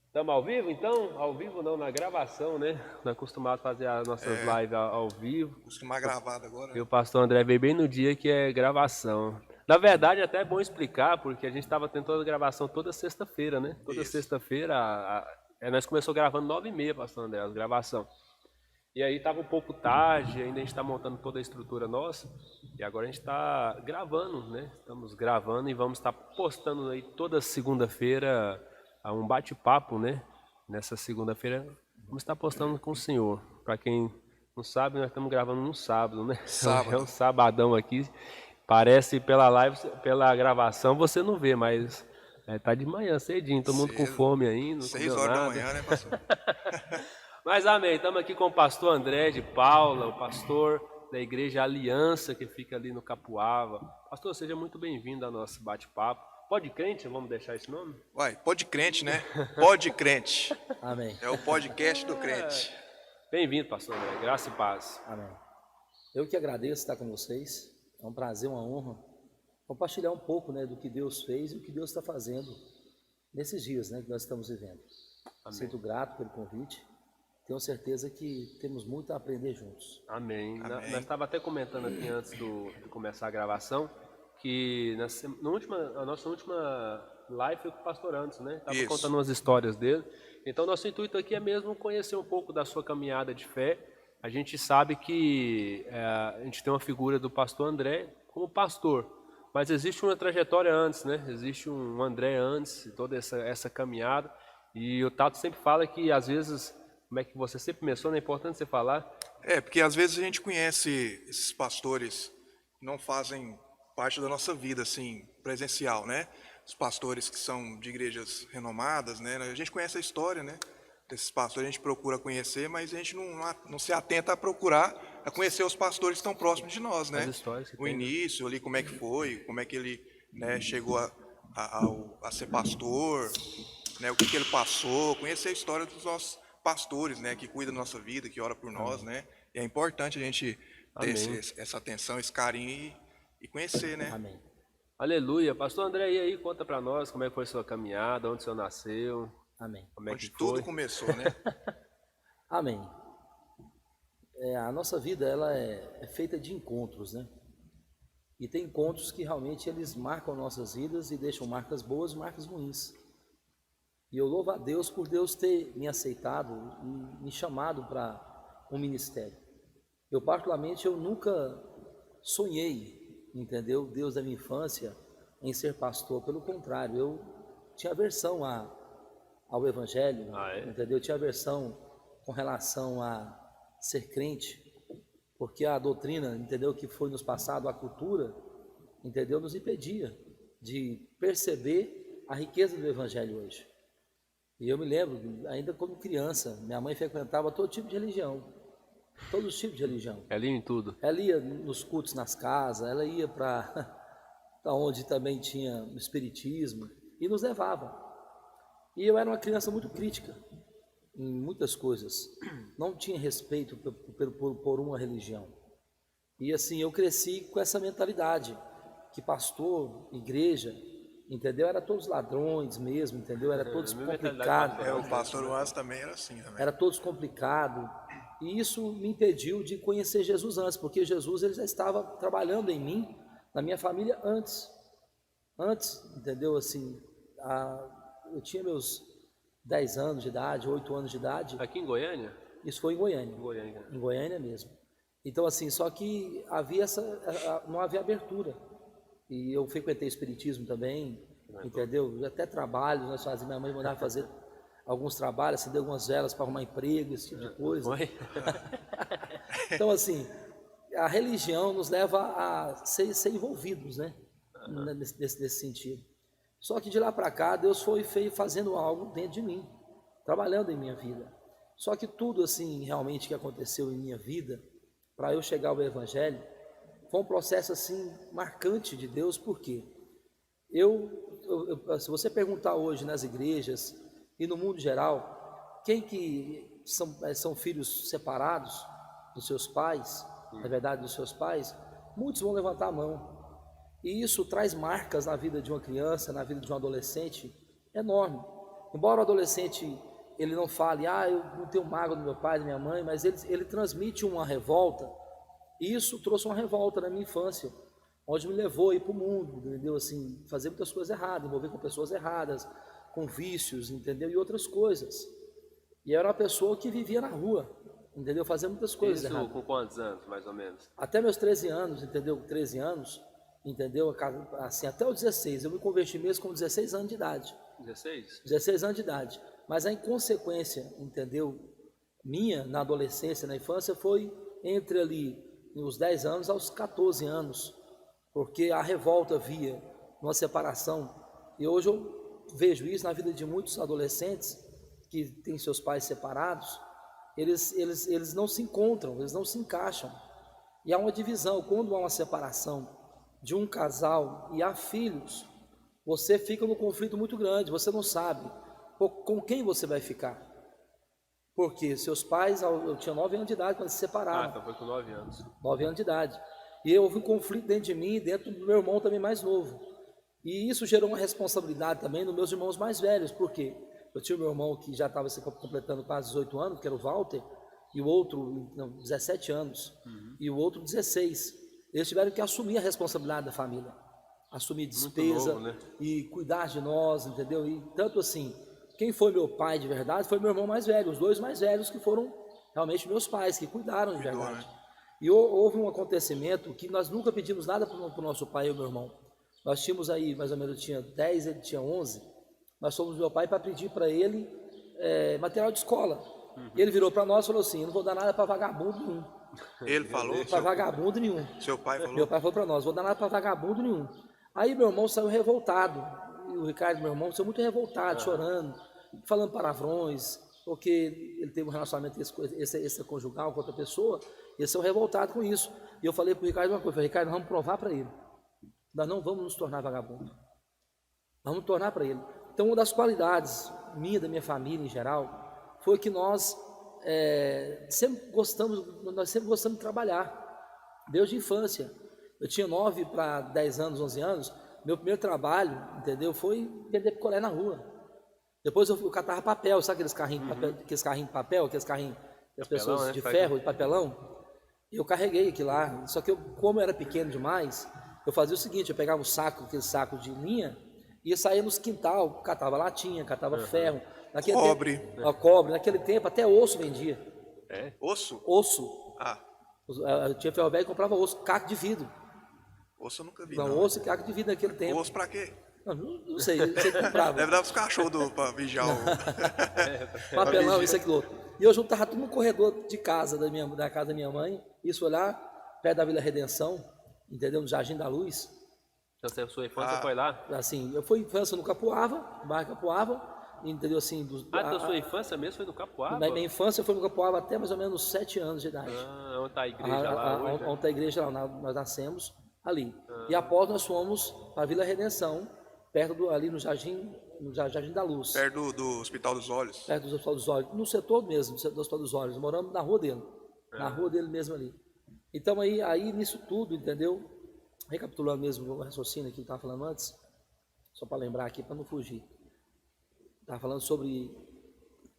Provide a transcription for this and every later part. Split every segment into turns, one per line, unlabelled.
Estamos ao vivo, então? Ao vivo não, na gravação, né? Nós acostumado a fazer as nossas lives ao vivo.
Costumar gravado agora,
E
né?
o pastor André veio bem no dia que é gravação. Na verdade, até é bom explicar, porque a gente estava tendo toda a gravação toda sexta-feira, né? Toda
Isso.
sexta-feira, nós começamos gravando 9h30, pastor André, a gravação. E aí estava um pouco tarde, ainda a gente está montando toda a estrutura nossa. E agora a gente está gravando, né? Estamos gravando e vamos estar postando aí toda segunda-feira um bate-papo, né? Nessa segunda-feira vamos estar postando com o senhor. Para quem não sabe, nós estamos gravando no sábado, né? Hoje é um
Sábado.
sabadão aqui. Parece pela live, pela gravação você não vê, mas tá de manhã cedinho, todo mundo com
Cedo.
fome ainda, não
seis
comeu
horas da
nada.
manhã, né, pastor?
Mas amém, estamos aqui com o pastor André de Paula, o pastor da Igreja Aliança, que fica ali no Capuava. Pastor, seja muito bem-vindo ao nosso bate-papo. Pode crente, vamos deixar esse nome?
Uai, pode crente, né? Pode crente.
Amém.
É o podcast do crente.
Bem-vindo, pastor André, graça e paz.
Amém. Eu que agradeço estar com vocês. É um prazer, uma honra compartilhar um pouco, né, do que Deus fez e o que Deus está fazendo nesses dias, né, que nós estamos vivendo.
Amém.
Sinto grato pelo convite. Tenho certeza que temos muito a aprender juntos.
Amém.
Amém.
Nós estávamos até comentando aqui antes de começar a gravação que a nossa última live foi com o pastor Anderson, né? Estava
Isso.
contando umas histórias dele. Então, nosso intuito aqui é mesmo conhecer um pouco da sua caminhada de fé. A gente sabe que a gente tem uma figura do pastor André como pastor, mas existe uma trajetória antes, né? Existe um André antes, toda essa caminhada. E o Tato sempre fala que, às vezes, como é que você sempre mencionou, é importante você falar.
É, porque às vezes a gente conhece esses pastores que não fazem parte da nossa vida, assim, presencial, né? Os pastores que são de igrejas renomadas, né? A gente conhece a história, né? Desses pastores, a gente procura conhecer, mas a gente não se atenta a procurar, a conhecer os pastores que estão próximos de nós, né?
As histórias que
O
tem, né?
início ali, como é que foi, como é que ele, né, chegou a ser pastor, né? O que ele passou, conhecer a história dos nossos pastores, né? Que cuidam da nossa vida, que ora por nós, né? E é importante a gente ter
Amém.
essa atenção, esse carinho e conhecer, né?
Amém.
Aleluia. Pastor André, e aí, conta pra nós como é que foi a sua caminhada, onde o senhor nasceu,
Amém.
como é que
Onde tudo
foi.
começou, né?
Amém. A nossa vida ela é feita de encontros, né? E tem encontros que realmente eles marcam nossas vidas e deixam marcas boas e marcas ruins. E eu louvo a Deus por Deus ter me aceitado e me chamado para um ministério. Eu particularmente eu nunca sonhei, entendeu? Deus da minha infância em ser pastor. Pelo contrário, eu tinha aversão ao evangelho,
Ah, é?
entendeu? Eu tinha aversão com relação a ser crente, porque a doutrina, entendeu, que foi nos passado, a cultura, entendeu, nos impedia de perceber a riqueza do evangelho hoje. E eu me lembro, ainda como criança, minha mãe frequentava todo tipo de religião, todos os tipos de religião.
É lindo em tudo.
Ela ia nos cultos nas casas, ela ia para onde também tinha o espiritismo e nos levava. E eu era uma criança muito crítica em muitas coisas, não tinha respeito por uma religião. E assim, eu cresci com essa mentalidade, que pastor, igreja, entendeu? Era todos ladrões mesmo, entendeu? Era todos
Minha mentalidade
complicados,
É, o pastor Wallace também era assim também.
era todos complicados. E isso me impediu de conhecer Jesus antes, porque Jesus ele já estava trabalhando em mim, na minha família antes, entendeu? Assim, eu tinha meus 10 anos de idade, 8 anos de idade,
Aqui em Goiânia?
isso foi em Goiânia,
Goiânia.
em Goiânia mesmo. Então assim, só que havia não havia abertura. E eu frequentei espiritismo também, entendeu? Até trabalhos nós fazíamos, minha mãe mandava fazer alguns trabalhos, acender algumas velas para arrumar emprego, esse tipo de coisa.
Foi?
Então assim, a religião nos leva a ser envolvidos, né? Nesse sentido. Só que de lá para cá, Deus foi fazendo algo dentro de mim, trabalhando em minha vida. Só que tudo assim, realmente que aconteceu em minha vida, para eu chegar ao Evangelho, foi um processo assim, marcante de Deus, porque se você perguntar hoje nas igrejas e no mundo geral, quem que são filhos separados dos seus pais, na verdade dos seus pais, muitos vão levantar a mão. E isso traz marcas na vida de uma criança, na vida de um adolescente, enorme. embora o adolescente ele não fale, eu não tenho mágoa do meu pai, da minha mãe, mas ele transmite uma revolta, e isso trouxe uma revolta na minha infância, onde me levou a ir para o mundo, entendeu? Assim, fazer muitas coisas erradas, envolver com pessoas erradas, com vícios, entendeu? E outras coisas. E eu era uma pessoa que vivia na rua, entendeu? Fazia muitas coisas
Isso
erradas.
com quantos anos, mais ou menos?
Até meus 13 anos, entendeu? 13 anos, entendeu? Assim, até os 16. Eu me converti mesmo com 16 anos de idade.
16?
16 anos de idade. Mas a inconsequência, entendeu? Minha, na adolescência, na infância, foi entre ali, nos 10 anos aos 14 anos. Porque a revolta via uma separação. E hoje eu vejo isso na vida de muitos adolescentes que têm seus pais separados. Eles não se encontram, eles não se encaixam. E há uma divisão. Quando há uma separação de um casal e há filhos, você fica num conflito muito grande. Você não sabe com quem você vai ficar. Porque seus pais, eu tinha 9 anos de idade quando se separaram.
Então foi com 9 anos.
9 anos de idade. E houve um conflito dentro de mim e dentro do meu irmão também mais novo. E isso gerou uma responsabilidade também nos meus irmãos mais velhos. Por quê? Eu tinha o meu irmão que já estava completando quase 18 anos, que era o Walter, e o outro, 17 anos, e o outro 16. Eles tiveram que assumir a responsabilidade da família, assumir despesa,
novo, né?
E cuidar de nós, entendeu? E tanto assim, quem foi meu pai de verdade foi meu irmão mais velho, os 2 mais velhos que foram realmente meus pais, que cuidaram de verdade. E houve um acontecimento que nós nunca pedimos nada para o nosso pai e o meu irmão. Nós tínhamos aí, mais ou menos, eu tinha 10, ele tinha 11. Nós fomos meu pai para pedir para ele material de escola. E ele virou para nós e falou assim: eu não vou dar nada para vagabundo nenhum.
Ele falou?
Para vagabundo nenhum.
Seu pai falou?
Meu pai falou para nós: vou dar nada para vagabundo nenhum. Aí meu irmão saiu revoltado. E o Ricardo, meu irmão, saiu muito revoltado, chorando, falando palavrões, porque ele teve um relacionamento esse conjugal com outra pessoa. Ele saiu revoltado com isso. E eu falei para o Ricardo uma coisa: falei, Ricardo, vamos provar para ele. Nós não vamos nos tornar vagabundo. Vamos tornar para ele. Então, uma das qualidades minha, da minha família em geral, foi que nós sempre gostamos de trabalhar, desde a infância. Eu tinha 9 para 10 anos, 11 anos, meu primeiro trabalho, entendeu, foi vender picolé na rua. Depois eu catava papel, sabe aqueles carrinhos de papel, aqueles carrinhos das pessoas, né, de ferro, de papelão? Eu carreguei aquilo lá, só que como eu era pequeno demais, eu fazia o seguinte: eu pegava aquele saco de linha, ia sair nos quintal, catava latinha, catava ferro.
Cobre.
Cobre. Naquele tempo até osso vendia.
Osso?
Osso.
Ah.
Eu tinha ferro velho e comprava osso, caco de vidro.
Osso eu nunca vi.
Não, osso e caco de vidro naquele tempo.
Osso pra quê?
Não sei, você comprava.
Deve dar pros cachorros pra vigiar o...
Papelão, isso, aquilo outro. E eu juntava tudo no corredor de casa, da casa da minha mãe. Isso foi lá, perto da Vila Redenção, entendeu? No Jardim da Luz.
Então, sua infância foi lá?
Assim, eu fui infância no Capuava, no bairro Capuava, entendeu? Assim,
então sua infância mesmo foi no Capuava?
Minha infância foi no Capuava até mais ou menos 7 anos de idade.
Onde está a igreja lá hoje?
Onde está a igreja lá, nós nascemos ali. E após nós fomos para a Vila Redenção, perto ali no Jardim da Luz.
Perto do Hospital dos Olhos.
Perto do Hospital dos Olhos, no setor mesmo, no setor do Hospital dos Olhos. Moramos na rua dele, na rua dele mesmo ali. Então aí nisso tudo, entendeu? Recapitulando mesmo o raciocínio que eu estava falando antes, só para lembrar aqui, para não fugir. Estava falando sobre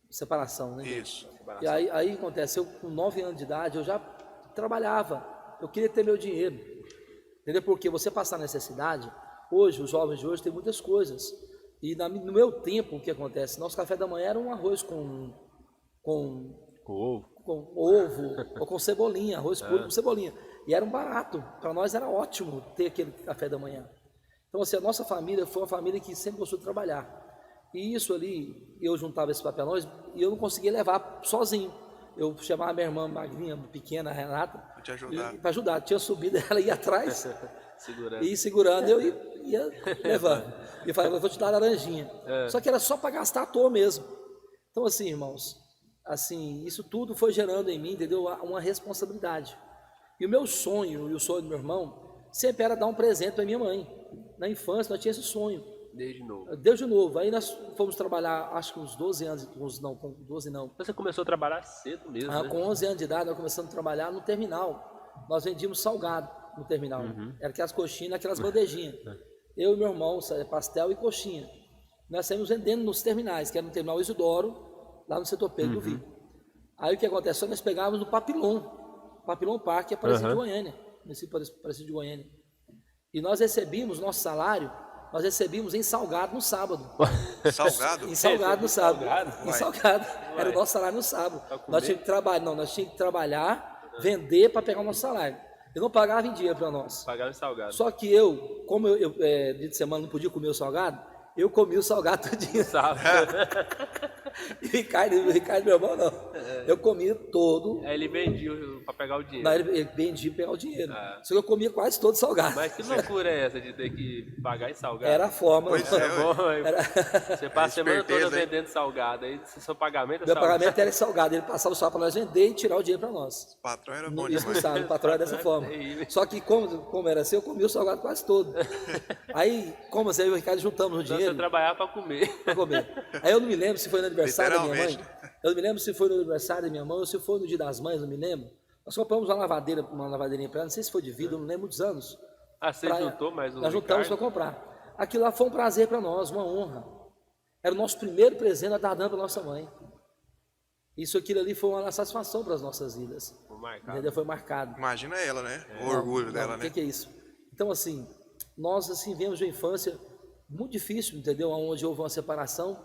separação, né?
Isso.
E aí acontece, eu com 9 anos de idade, eu já trabalhava, eu queria ter meu dinheiro, entendeu? Porque você passar necessidade, hoje, os jovens de hoje têm muitas coisas, e no meu tempo, o que acontece? Nosso café da manhã era um arroz com ovo, ou com cebolinha, arroz puro com cebolinha, e era um barato, para nós era ótimo ter aquele café da manhã. Então assim, a nossa família foi uma família que sempre gostou de trabalhar. E isso ali, eu juntava esses papelões e eu não conseguia levar sozinho. Eu chamava minha irmã magrinha, pequena, a Renata, para ajudar. Tinha subido, ela ia atrás, segurando, eu ia levando. E falava, eu vou te dar a laranjinha. Só que era só para gastar à toa mesmo. Então assim, irmãos, assim, isso tudo foi gerando em mim, entendeu? Uma responsabilidade. E o meu sonho, e o sonho do meu irmão, sempre era dar um presente para minha mãe. Na infância, nós tínhamos esse sonho. Desde novo. Aí nós fomos trabalhar, acho que uns 12 anos, com 12 não.
Você começou a trabalhar cedo mesmo, né?
Com 11 anos de idade, nós começamos a trabalhar no terminal. Nós vendíamos salgado no terminal. Era aquelas coxinhas, aquelas bandejinhas. Eu e meu irmão, pastel e coxinha. nós saímos vendendo nos terminais, que era no terminal Isidoro, lá no setor Pedro do Rio. Aí o que aconteceu? Nós pegávamos no Papillon Park, que é Aparecido de Goiânia, município Aparecido de Goiânia. E nós recebíamos nosso salário, nós recebíamos em salgado no sábado.
Salgado?
Em salgado no sábado.
Salgado?
Em
Vai.
salgado. Era o nosso salário no sábado.
Pra comer?
Nós tínhamos que trabalhar, não, nós tínhamos que trabalhar, vender para pegar o nosso salário. Eu não pagava em dinheiro para nós.
Pagaram salgado.
Só que como dia de semana não podia comer o salgado, eu comia o salgado todinho.
Sabe?
E o Ricardo, meu irmão, não. Eu comia todo.
Aí ele vendia pra pegar o dinheiro.
Não, ele vendia para pegar o dinheiro.
Ah.
Só que eu comia quase todo salgado.
Mas que loucura é essa de ter que pagar em salgado?
Era a forma.
Pois
É bom,
Era-
você passa a semana toda
esperteza, hein?
vendendo salgado, aí seu pagamento é
Meu
salgado.
pagamento era em salgado. Ele passava o salgado para nós vender e tirar o dinheiro para nós.
O patrão era bom
Isso não
demais.
sabe, o patrão é dessa forma.
terrível.
Só que como era assim, eu comia o salgado quase todo. Aí, como assim, eu e o Ricardo juntamos o
Então
dinheiro
você trabalhar pra comer.
para comer. Aí eu não me lembro se foi no aniversário da minha mãe.
Literalmente.
Eu não me lembro se foi no aniversário da minha mãe ou se foi no Dia das Mães, não me lembro. Nós compramos uma lavadeirinha para ela, não sei se foi de vidro, eu não lembro muitos anos.
Ah, você juntou mais um
Nós juntamos para comprar. Aquilo lá foi um prazer para nós, uma honra. Era o nosso primeiro presente nós dando para nossa mãe. Aquilo ali foi uma satisfação para as nossas vidas. Entendeu? Foi marcado.
Imagina ela, né? O orgulho dela,
O
né?
que é isso? Então, assim, nós assim viemos de uma infância muito difícil, entendeu? Onde houve uma separação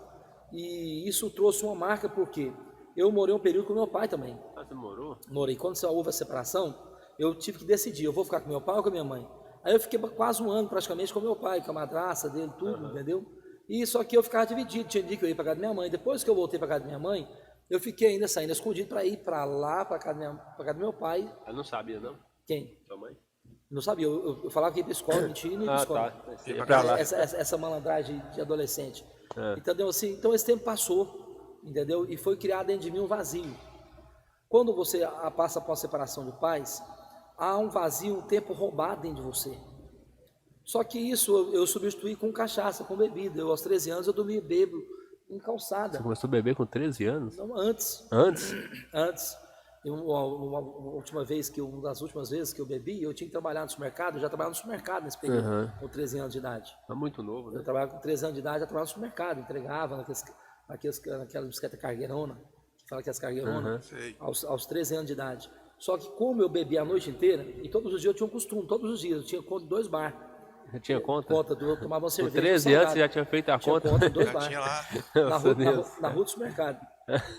e isso trouxe uma marca porque eu morei um período com meu pai também.
Ah, você morou?
Morei. Quando houve a separação, eu tive que decidir, eu vou ficar com meu pai ou com a minha mãe? Aí eu fiquei quase um ano praticamente com meu pai, com a madraça dele, tudo, entendeu? E só que eu ficava dividido, tinha dia que eu ia para casa da minha mãe. Depois que eu voltei para casa da minha mãe, eu fiquei ainda saindo escondido para ir para lá, para casa do meu pai.
Eu não sabia, não?
Quem?
Sua mãe?
Não sabia, eu falava que ia para escola, mentira, e não ia para escola.
Tá. Você ia pra lá.
Essa malandragem de adolescente.
É.
Entendeu? Assim, então esse tempo passou, entendeu? E foi criado dentro de mim um vazio. Quando você passa por uma separação de pais, há um vazio, um tempo roubado dentro de você. Só que isso eu substituí com cachaça, com bebida. Eu, aos 13 anos, eu dormia bêbado em calçada.
Você começou a beber com 13 anos?
Não, antes.
Antes?
Antes. Uma das últimas vezes que eu bebi, eu tinha que trabalhar no supermercado. Eu já trabalhava no supermercado nesse período, com 13 anos de idade.
É muito novo, né?
Eu trabalhava com 13 anos de idade, já trabalhava no supermercado, entregava naquela bicicleta cargueirona, que fala que é as cargueironas,
Sei.
aos 13 anos de idade. Só que como eu bebia a noite inteira, e todos os dias eu tinha um costume, todos os dias, eu tinha conta de 2 bar.
Você tinha conta?
Eu tomava uma
Com
cerveja.
13 anos você já tinha feito a
tinha
conta?
conta de 2
Já
bar.
tinha lá.
Na rua do supermercado.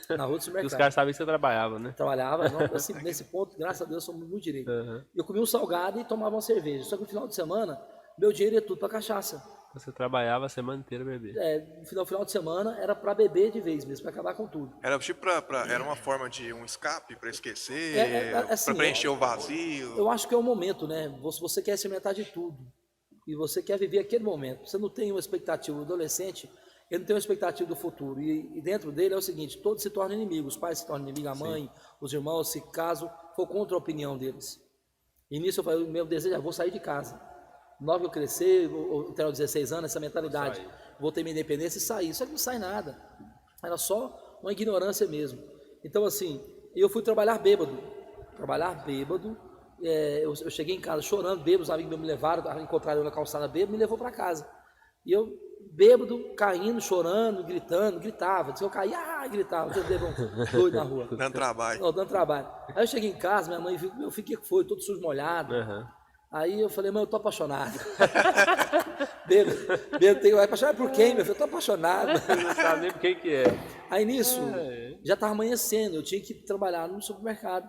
Na rua do
E
supermercado.
os caras sabiam que você trabalhava, né?
Trabalhava, não, assim, nesse ponto, graças a Deus, somos muito direito. Eu comia um salgado e tomava uma cerveja. Só que no final de semana, meu dinheiro ia tudo para cachaça.
Você trabalhava a semana inteira beber.
No final de semana era para beber de vez mesmo, para acabar com tudo.
Era tipo era uma forma de um escape para esquecer,
assim,
para preencher o vazio.
Eu acho que é o momento, né? Você quer experimentar de tudo. E você quer viver aquele momento. Você não tem uma expectativa. O adolescente, ele não tem uma expectativa do futuro. E dentro dele é o seguinte, todos se tornam inimigos. Os pais se tornam inimigos, a mãe, os irmãos, se caso for contra a opinião deles. E nisso eu falei, o meu desejo é, vou sair de casa. Logo que eu crescer, eu tenho 16 anos, essa mentalidade. Vou ter minha independência e sair. Só que não sai nada. Era só uma ignorância mesmo. Então assim, eu fui trabalhar bêbado. Eu cheguei em casa chorando, bêbado, os amigos meus me levaram, encontraram eu na calçada bêbado, me levou para casa. E eu, bêbado, caindo, chorando, gritando, gritava. Se eu caía, gritava. Eu bêbado, doido na rua.
Dando trabalho.
Não, dando trabalho. Aí eu cheguei em casa, minha mãe viu, meu filho, o que foi? Todo sujo, molhado. Aí eu falei, mãe, eu tô apaixonado. Bêbado, vai apaixonar por quem, meu filho? Eu tô apaixonado.
Não sabe nem por quem que é.
Aí nisso, já estava amanhecendo, eu tinha que trabalhar no supermercado.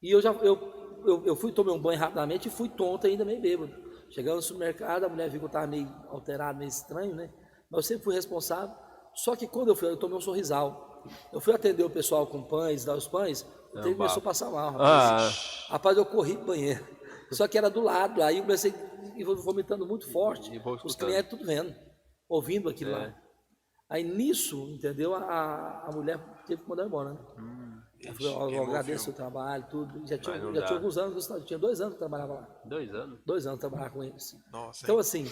E eu fui, tomei um banho rapidamente e fui tonto ainda, meio bêbado. Chegando no supermercado, a mulher viu que eu estava meio alterado, meio estranho, né? Mas eu sempre fui responsável. Só que quando eu tomei um sorrisal. Eu fui atender o pessoal com pães, dar os pães, o tempo começou a passar mal, rapaz. Rapaz, eu corri pro banheiro. Só que era do lado, aí eu comecei vomitando muito forte. Os clientes tudo vendo, ouvindo aquilo lá. Aí nisso, entendeu? A mulher teve que mandar embora, né? Eu agradeço o trabalho, tudo. Já tinha alguns anos, tinha 2 anos que eu trabalhava lá.
2 anos?
2 anos que eu trabalhava com eles.
Nossa,
então, assim,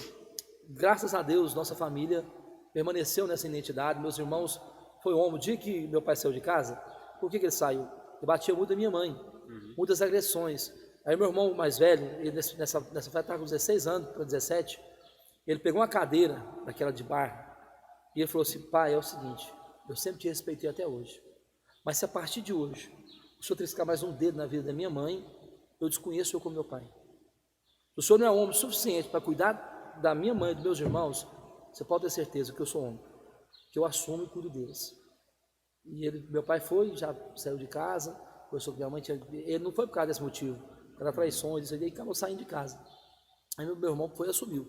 graças a Deus, nossa família permaneceu nessa identidade. Meus irmãos, foi homem. O dia que meu pai saiu de casa, por que ele saiu? Eu batia muito a minha mãe, muitas agressões. Aí meu irmão mais velho, ele nessa festa estava com 16 anos para 17, ele pegou uma cadeira, daquela de bar, E ele falou assim, pai, é o seguinte, eu sempre te respeitei até hoje, mas se a partir de hoje o senhor triscar mais um dedo na vida da minha mãe, eu desconheço o senhor como meu pai. Se o senhor não é homem suficiente para cuidar da minha mãe e dos meus irmãos, você pode ter certeza que eu sou homem, que eu assumo e cuido deles. E meu pai foi, já saiu de casa, conversou com minha mãe, ele não foi por causa desse motivo, era traições, isso aí, acabou saindo de casa. Aí meu irmão foi e assumiu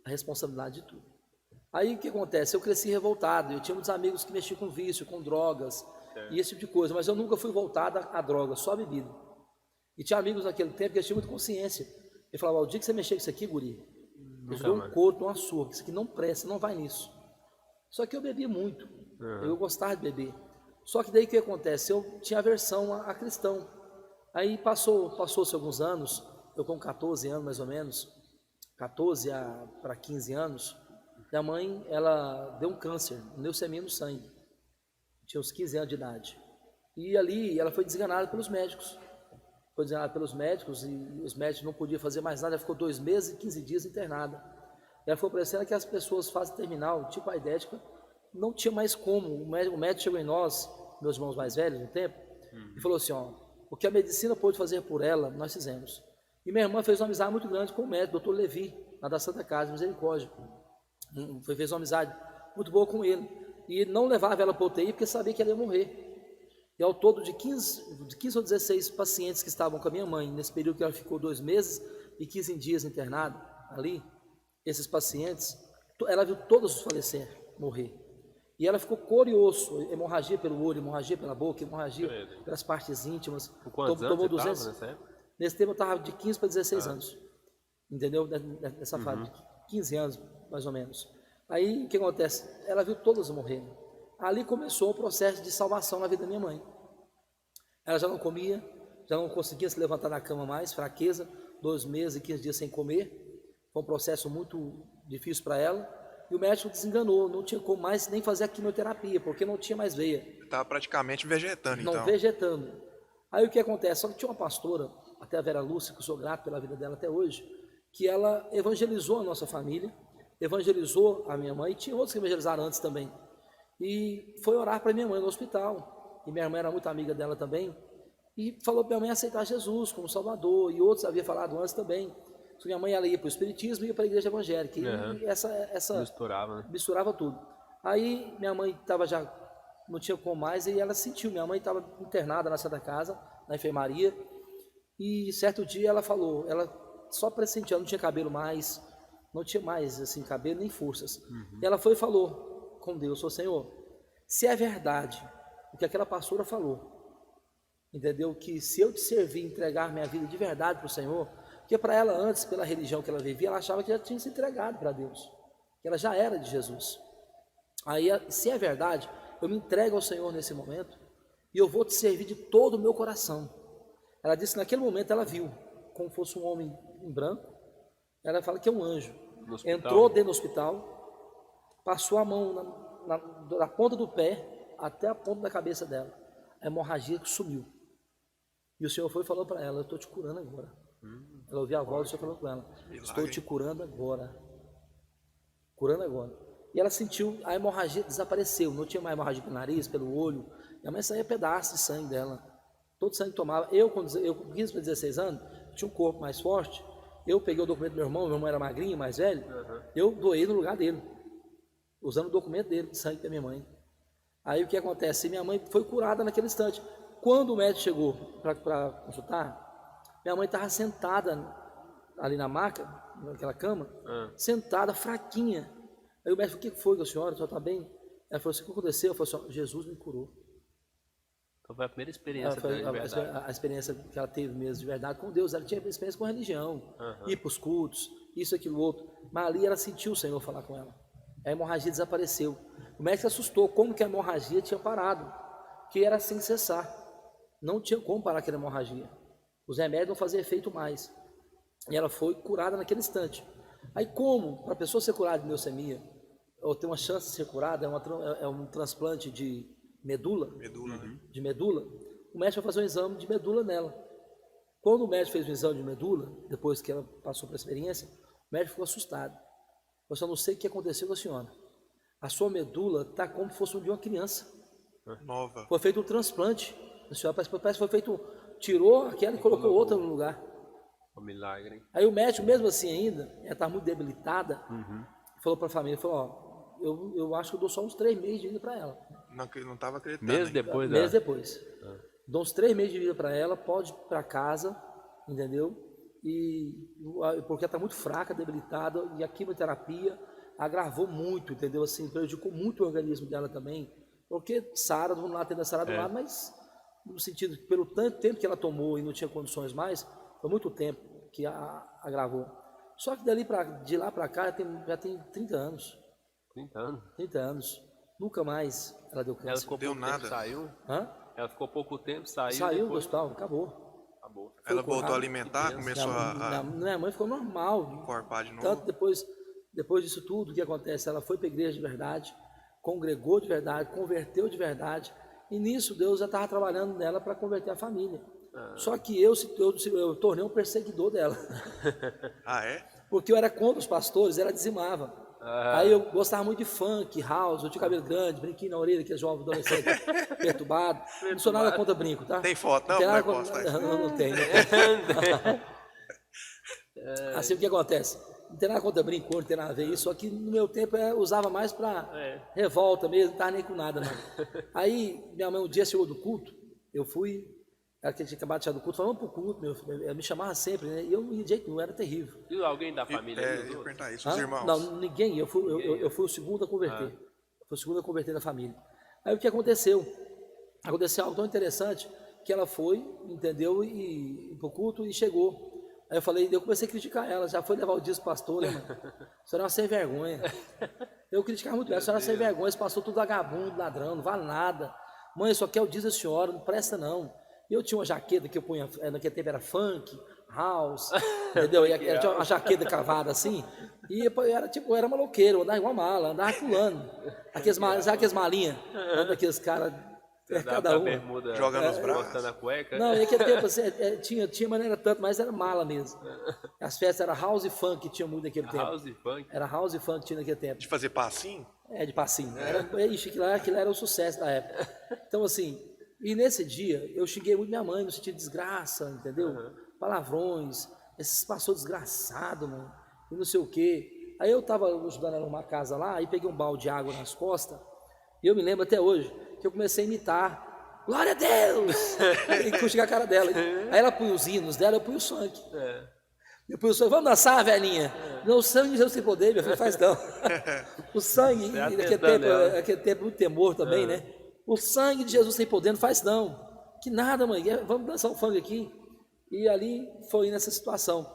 a responsabilidade de tudo. Aí o que acontece? Eu cresci revoltado, eu tinha muitos amigos que mexiam com vício, com drogas, e esse tipo de coisa, mas eu nunca fui voltado a droga, só a bebida. E tinha amigos naquele tempo que tinham muita consciência. Ele falava, o dia que você mexer com isso aqui, guri, eu dou um couro, uma surra, isso aqui não presta, não vai nisso. Só que eu bebia muito, eu gostava de beber. Só que daí o que acontece? Eu tinha aversão a cristão. Aí passou-se alguns anos, eu com 14 anos mais ou menos, 14 para 15 anos, minha mãe, ela deu um câncer, leucemia no sangue. Tinha uns 15 anos de idade. E ali ela foi desganada pelos médicos. Foi desganada pelos médicos e os médicos não podiam fazer mais nada. Ela ficou 2 meses e 15 dias internada. E ela foi parecendo que as pessoas fase terminal, tipo aidética, não tinha mais como. O médico chegou em nós, meus irmãos mais velhos no tempo, e falou assim, ó, o que a medicina pôde fazer por ela, nós fizemos. E minha irmã fez uma amizade muito grande com o médico, doutor Levi, lá da Santa Casa, Misericórdia. Fez uma amizade muito boa com ele. E não levava ela para a UTI porque sabia que ela ia morrer. E ao todo de 15 ou 16 pacientes que estavam com a minha mãe, nesse período que ela ficou 2 meses e 15 dias internada ali, esses pacientes, ela viu todos falecer, morrer. E ela ficou cor e osso, hemorragia pelo olho, hemorragia pela boca, hemorragia pelas partes íntimas.
Com quantos anos
tomou
você
200.
nessa época?
Nesse tempo eu estava de 15 para 16 anos. Entendeu? Nessa fase, 15 anos mais ou menos. Aí o que acontece? Ela viu todas morrendo. Ali começou o processo de salvação na vida da minha mãe. Ela já não comia, já não conseguia se levantar da cama mais, fraqueza, 2 meses e 15 dias sem comer. Foi um processo muito difícil para ela. E o médico desenganou, não tinha como mais nem fazer a quimioterapia, porque não tinha mais veia.
Estava praticamente vegetando,
Não,
então.
vegetando. Aí o que acontece? Só que tinha uma pastora, até a Vera Lúcia, que eu sou grato pela vida dela até hoje, que ela evangelizou a nossa família, evangelizou a minha mãe, e tinha outros que evangelizaram antes também. E foi orar para minha mãe no hospital. E minha mãe era muito amiga dela também. E falou para minha mãe aceitar Jesus como Salvador. E outros havia falado antes também. So, minha mãe ela ia para o Espiritismo e ia para a igreja evangélica. E essa
Misturava, né?
misturava tudo. Aí minha mãe estava já, não tinha como mais, e ela sentiu. Minha mãe estava internada na Santa Casa, na enfermaria. E certo dia ela falou, ela só pressentia, ela não tinha cabelo mais, não tinha mais assim, cabelo nem forças. E ela foi e falou com Deus, falou, Senhor, se é verdade o que aquela pastora falou, entendeu? Que se eu te servir, entregar minha vida de verdade para o Senhor, porque para ela antes, pela religião que ela vivia, ela achava que já tinha se entregado para Deus, que ela já era de Jesus. Aí, se é verdade, eu me entrego ao Senhor nesse momento e eu vou te servir de todo o meu coração. Ela disse que naquele momento ela viu, como fosse um homem em branco, ela fala que é um anjo, entrou dentro do hospital, passou a mão da ponta do pé até a ponta da cabeça dela. A hemorragia sumiu. E o Senhor foi e falou para ela, eu estou te curando agora. Ela ouviu a voz do Senhor falando com ela, estou te curando agora. Curando agora. E ela sentiu, a hemorragia desapareceu, não tinha mais hemorragia pelo nariz, pelo olho. Minha mãe saía pedaço de sangue dela. Todo sangue tomava. Eu com 15 para 16 anos, tinha um corpo mais forte. Eu peguei o documento do meu irmão era magrinho, mais velho. Eu doei no lugar dele, usando o documento dele, de sangue da minha mãe. Aí o que acontece? Minha mãe foi curada naquele instante. Quando o médico chegou para consultar, minha mãe estava sentada ali na maca, naquela cama, sentada, fraquinha. Aí o médico falou, o que foi, senhora? A senhora está bem? Ela falou assim, o que aconteceu? Eu falei assim, Jesus me curou.
Então foi a primeira experiência dela de verdade.
A experiência que ela teve mesmo de verdade com Deus. Ela tinha experiência com a religião, ir para os cultos, isso, aquilo, outro. Mas ali ela sentiu o Senhor falar com ela. A hemorragia desapareceu. O médico assustou, como que a hemorragia tinha parado, que era sem cessar. Não tinha como parar aquela hemorragia. Os remédios não faziam efeito mais. E ela foi curada naquele instante. Aí como, para a pessoa ser curada de leucemia, ou ter uma chance de ser curada, é um transplante de medula, de medula, o médico vai fazer um exame de medula nela. Quando o médico fez o exame de medula, depois que ela passou pela experiência, o médico ficou assustado. Eu só não sei o que aconteceu com a senhora, a sua medula está como se fosse de uma criança.
Nova.
Foi feito um transplante. A senhora parece que foi feito, tirou aquela e colocou outra no lugar.
Um milagre, hein?
Aí o médico, mesmo assim ainda, ela estava muito debilitada, falou para a família, falou, eu acho que eu dou só uns 3 meses de vida para ela.
Não estava acreditando.
Mês
ainda.
depois,
Mês depois. Dou uns 3 meses de vida para ela, pode ir para casa, entendeu? Porque ela está muito fraca, debilitada, e a quimioterapia agravou muito, entendeu? Assim, prejudicou muito o organismo dela também, porque Sara, vamos lá, tendo a Sara do lado, mas no sentido, pelo tanto tempo que ela tomou e não tinha condições mais, foi muito tempo que agravou. Só que de lá para cá já tem 30 anos.
30 anos.
30 anos. Nunca mais ela deu câncer.
Ela ficou
Deu
pouco
nada.
tempo, saiu.
Hã?
Ela ficou pouco tempo, saiu.
Saiu do
depois
hospital, acabou.
acabou.
Ela
Foi
voltou a
curado.
alimentar, começou
Minha mãe ficou normal.
encorpar de novo.
Tanto depois disso tudo, o que acontece? Ela foi para a igreja de verdade, congregou de verdade, converteu de verdade. E nisso Deus já estava trabalhando nela para converter a família. Só que eu tornei um perseguidor dela.
Ah, é?
Porque eu era contra os pastores, ela dizimava. Aí eu gostava muito de funk, house, eu tinha cabelo grande, brinquinho na orelha, que é jovem, adolescente, perturbado. Não sou nada contra brinco, tá?
Tem foto? Não,
tem nada
vai postar isso.
Não tem. Assim, o que acontece? Não tem nada contra brinco, não tem nada a ver isso, só que no meu tempo eu usava mais para revolta mesmo, não estava nem com nada, não. Aí minha mãe um dia chegou do culto, eu fui, ela que tinha acabado de chegar do culto, falou, vamos pro culto, ela me chamava sempre, né? E eu não ia de jeito nenhum, era terrível.
E alguém da família?
É,
viu,
eu ia
outros?
perguntar isso, os irmãos.
Não, ninguém, eu fui o segundo a converter. Fui o segundo a converter da família. Aí o que aconteceu? Aconteceu algo tão interessante que ela foi, entendeu, e pro culto e chegou. Aí eu falei, eu comecei a criticar ela, já foi levar o disco pastor, né, mano? A senhora é uma sem vergonha. Eu criticava muito ela, a senhora é sem vergonha, esse pastor tudo vagabundo, ladrão, não vale nada. Mãe, isso aqui é o disco da senhora, não presta não. E eu tinha uma jaqueta que eu punha, naquele tempo era funk, house, entendeu? E eu tinha uma jaqueta cavada assim, e eu era maloqueiro, eu andava igual mala, andava pulando. Sabe aqueles malinhas? Aqueles caras, cada um.
Bermuda,
Joga nos braços.
botando a cueca.
Não, e naquele tempo assim, tinha, mas não era tanto, mas era mala mesmo. As festas eram house e funk que tinha muito naquele tempo.
House e funk.
Era house e funk que tinha naquele tempo.
De fazer passinho?
De passinho. Aquilo era o sucesso da época. Então, assim, e nesse dia eu xinguei muito minha mãe no sentido de desgraça, entendeu? Palavrões, esses pastores desgraçados, mano, e não sei o quê. Aí eu tava ajudando ela numa casa lá, aí peguei um balde de água nas costas, e eu me lembro até hoje que eu comecei a imitar, glória a Deus! E custigar a cara dela. Aí ela punha os hinos dela, eu punha o funk. Eu punha o sangue, vamos dançar, velhinha? Não, o sangue de Deus tem poder, meu filho, faz não. O sangue, naquele tempo muito temor também, né? O sangue de Jesus tem poder, não faz não. Que nada, mãe, vamos dançar um funk aqui. E ali foi nessa situação.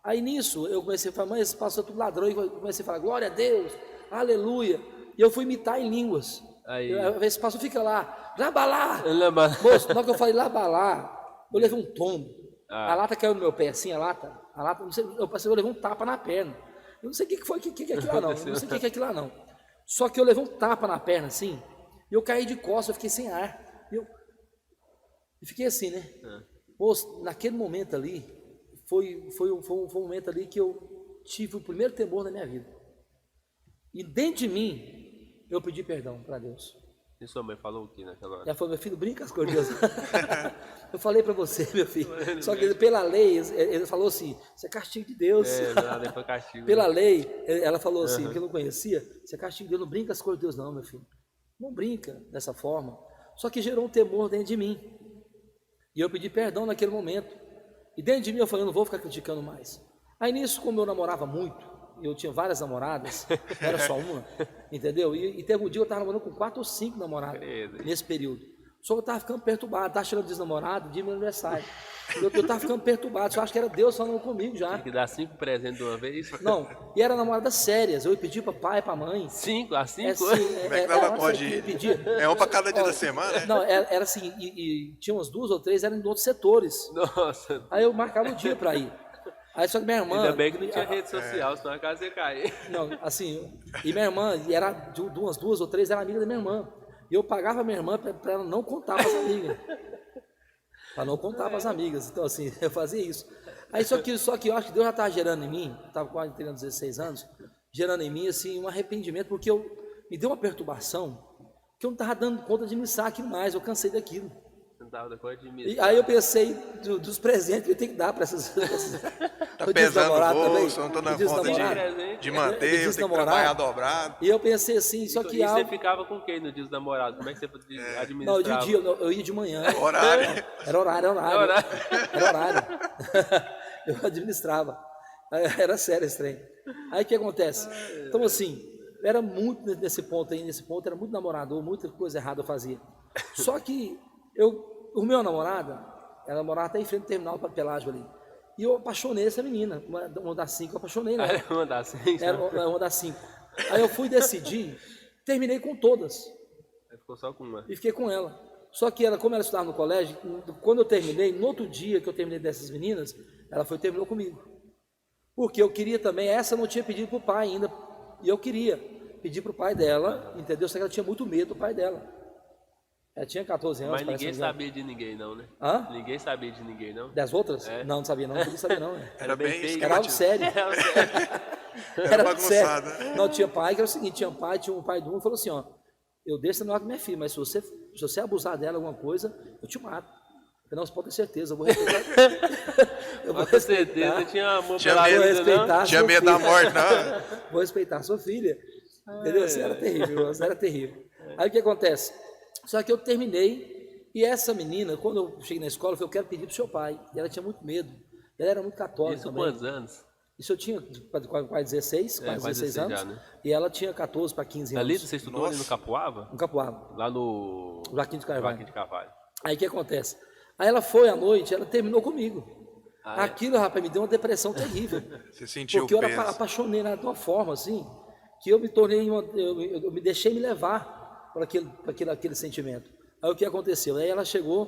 Aí nisso, eu comecei a falar, mãe, esse pastor é tudo ladrão, e eu comecei a falar, glória a Deus, aleluia. E eu fui imitar em línguas.
Aí.
Esse pastor fica lá, labalá. Moço, na hora que eu falei labalá, eu levei um tombo. A lata caiu no meu pé, assim, a lata, não sei, eu levei um tapa na perna. Eu não sei o que foi, o que é aquilo lá não, não sei o que é aquilo lá não. Só que eu levei um tapa na perna, assim, e eu caí de costas, eu fiquei sem ar. E eu fiquei assim, né? Moço, naquele momento ali, foi um momento ali que eu tive o primeiro temor da minha vida. E dentro de mim, eu pedi perdão para Deus.
E sua mãe falou o que naquela hora?
Ela falou, meu filho, brinca as coisas de Deus. Eu falei para você, meu filho. Só que pela lei, ele falou assim, isso é castigo de Deus.
Nada, foi castigo.
Pela lei, ela falou assim, porque eu não conhecia, isso é castigo de Deus, não brinca as coisas de Deus não, meu filho. Não brinca dessa forma. Só que gerou um temor dentro de mim. E eu pedi perdão naquele momento. E dentro de mim eu falei, não vou ficar criticando mais. Aí nisso, como eu namorava muito, eu tinha várias namoradas, não era só uma, entendeu? E teve um dia eu estava namorando com 4 ou 5 namoradas nesse período. Só que eu estava ficando perturbado, estava chegando desnamorado, dia do meu aniversário. Eu estava ficando perturbado, só acho que era Deus falando comigo já.
Tinha que dar 5 presentes de uma vez?
Não, e era namoradas sérias, eu pedi para pai, para mãe.
5? A 5?
Como é que ela pode pedir? É um para cada dia da semana, né?
Não, era assim, e tinha umas 2 ou 3, eram em outros setores.
Nossa.
Aí eu marcava o dia para ir. Aí só que minha irmã...
Ainda bem que não tinha rede social, senão a casa ia cair.
Não, assim, e minha irmã, e era de umas 2 ou 3, era amiga da minha irmã. E eu pagava a minha irmã para ela não contar para as amigas. Para não contar para as amigas. Então, assim, eu fazia isso. Aí só que eu acho que Deus já estava gerando em mim, eu estava quase tendo 16 anos, gerando em mim, assim, um arrependimento, porque me deu uma perturbação que eu não estava dando conta de administrar aquilo mais, eu cansei daquilo.
Não dava conta de
E
mim.
aí eu pensei dos presentes que eu tenho que dar para essas...
Tá pesando o bolso, não tô dando conta
namorado.
de manter, eu tenho que trabalhar dobrado.
E eu pensei assim, só que
E
algo...
você ficava com quem no dia dos namorados? Como é que você administrava?
Não, de dia, eu ia de manhã.
Horário.
Era horário. Era horário. Eu administrava. Era sério esse trem. Aí o que acontece? Então assim, era muito nesse ponto era muito namorador, muita coisa errada eu fazia. Só que o meu namorado, ela namorava até em frente ao terminal para Pelágio ali. E eu apaixonei essa menina, uma das 5, eu apaixonei nela.
Era uma das 5?
Era uma das 5. Aí eu fui decidir, terminei com todas.
Aí ficou só com uma.
E fiquei com ela. Só que ela, como ela estudava no colégio, quando eu terminei, no outro dia que eu terminei dessas meninas, ela terminou comigo. Porque eu queria também, essa não tinha pedido para o pai ainda, e eu queria pedir para o pai dela, entendeu? Só que ela tinha muito medo do pai dela. Ela tinha 14 anos.
Mas ninguém sabia de ninguém não, né?
Hã?
Ninguém sabia de ninguém não?
Das outras?
É.
Não sabia não, não sabia não.
Era bem
feio.
Era algo
esquemativo.
sério.
Era bagunçada.
Não, tinha pai, que era o seguinte, tinha um pai de um, falou assim, ó, eu deixo na hora com minha filha, mas se você abusar dela alguma coisa, eu te mato. Eu não, você pode ter certeza, eu vou respeitar. Eu vou
Com certeza, tinha amor
Tinha
pela
medo,
vida,
respeitar.
não?
Tinha medo da morte, não.
Vou respeitar a sua filha. Entendeu? Você era terrível, você era terrível. Aí o que acontece? Só que eu terminei, e essa menina, quando eu cheguei na escola, eu falei, eu quero pedir pro seu pai. E ela tinha muito medo. Ela era muito católica
Isso
também.
quantos anos?
Isso eu tinha quase 16, quase 16 anos.
Já, né?
E ela tinha 14 para 15 anos.
Ali você estudou ali no Capuava?
No Capuava.
Lá no
Joaquim de Carvalho.
Joaquim de Carvalho.
Aí o que acontece? Aí ela foi à noite, ela terminou comigo.
Ah, é?
Aquilo, rapaz, me deu uma depressão terrível.
Você sentiu
Porque
o
eu
peso.
apaixonei de uma forma assim, que eu me tornei, eu me deixei me levar por aquele sentimento. Aí o que aconteceu? Aí ela chegou,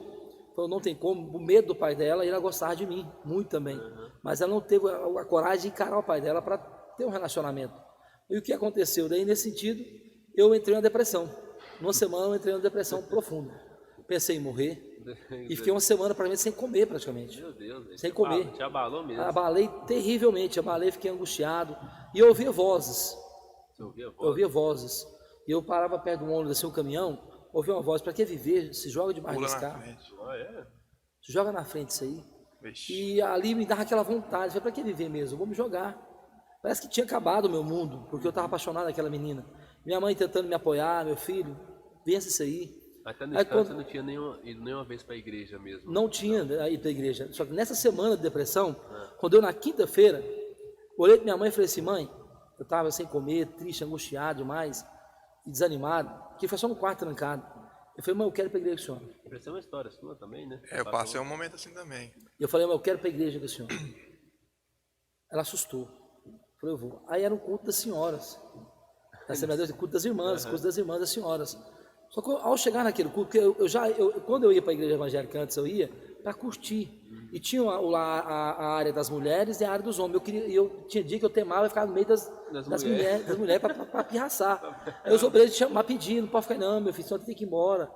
falou, não tem como, o medo do pai dela, e ela gostava de mim, muito também. Mas ela não teve a coragem de encarar o pai dela para ter um relacionamento. E o que aconteceu? Daí, nesse sentido, eu entrei na depressão. Numa semana eu entrei na depressão profunda. Pensei em morrer. E fiquei uma semana para mim sem comer praticamente.
Meu Deus, velho.
Sem comer.
Te abalou mesmo.
Abalei terrivelmente, fiquei angustiado. E eu ouvia vozes.
Você ouvia a
Eu
voz?
ouvia vozes. E eu parava perto do ônibus, assim, um caminhão, ouvia uma voz, para que viver? Se joga debaixo
Pula
desse
na
carro.
frente.
Ah, é?
Se joga na frente isso aí.
Vixe.
E ali me dava aquela vontade. Eu falei, para que viver mesmo? Eu vou me jogar. Parece que tinha acabado o meu mundo, porque eu estava apaixonado naquela menina. Minha mãe tentando me apoiar, meu filho, vence isso aí.
Até no
Aí,
instante você
quando-
não tinha ido nenhuma vez para a igreja mesmo.
Não tinha aí para a igreja. Só que nessa semana de depressão, quando eu na quinta-feira, olhei para minha mãe e falei assim, mãe, eu estava sem comer, triste, angustiado demais, e desanimado, que foi só no quarto trancado. Eu falei, mãe, eu quero ir para a igreja com o senhor.
Essa é uma história sua também, né?
Eu passei um momento assim também.
Eu falei, mãe, eu quero ir para a igreja com o senhor. Ela assustou. Eu falei, eu vou. Aí era um culto das senhoras. A Assembleia de Deus, culto das irmãs, culto das irmãs das senhoras. Só que ao chegar naquele culto, porque quando eu ia para a igreja evangélica antes, eu ia para curtir. E tinha lá a área das mulheres e a área dos homens. Eu tinha dia que eu temava ficar no meio das mulheres para pirraçar. Aí os obreiros chamar pedindo, não pode ficar não, meu filho, senão tem que ir embora.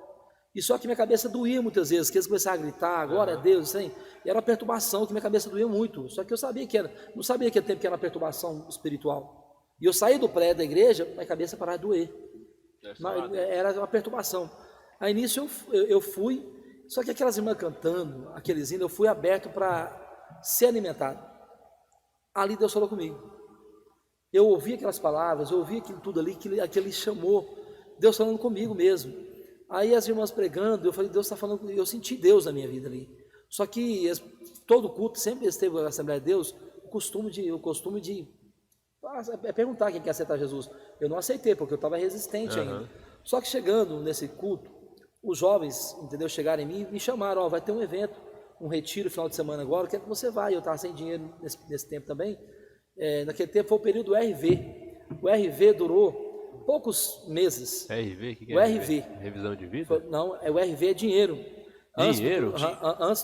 E só que minha cabeça doía muitas vezes, que eles começaram a gritar, glória a Deus, isso aí. E era uma perturbação que minha cabeça doía muito. Só que eu sabia que não sabia que tempo que era uma perturbação espiritual. E eu saí do prédio da igreja, minha cabeça parava de doer. Era uma perturbação. Aí nisso eu fui, só que aquelas irmãs cantando, aqueles hinos, eu fui aberto para ser alimentado. Ali Deus falou comigo. Eu ouvi aquelas palavras, eu ouvi aquilo tudo ali, aquele chamou, Deus falando comigo mesmo. Aí as irmãs pregando, eu falei, Deus está falando comigo, eu senti Deus na minha vida ali. Só que todo culto, sempre esteve na Assembleia de Deus, o costume de perguntar quem quer aceitar Jesus. Eu não aceitei, porque eu estava resistente ainda. Só que chegando nesse culto, os jovens, entendeu, chegaram em mim e me chamaram, ó, vai ter um evento, um retiro final de semana agora, eu quero que você vá. Eu estava sem dinheiro nesse tempo também. Naquele tempo foi o período do RV. O RV durou poucos meses.
RV? O que
O
é
RV.
Revisão de vida?
Não, o RV é dinheiro.
Dinheiro?
Antes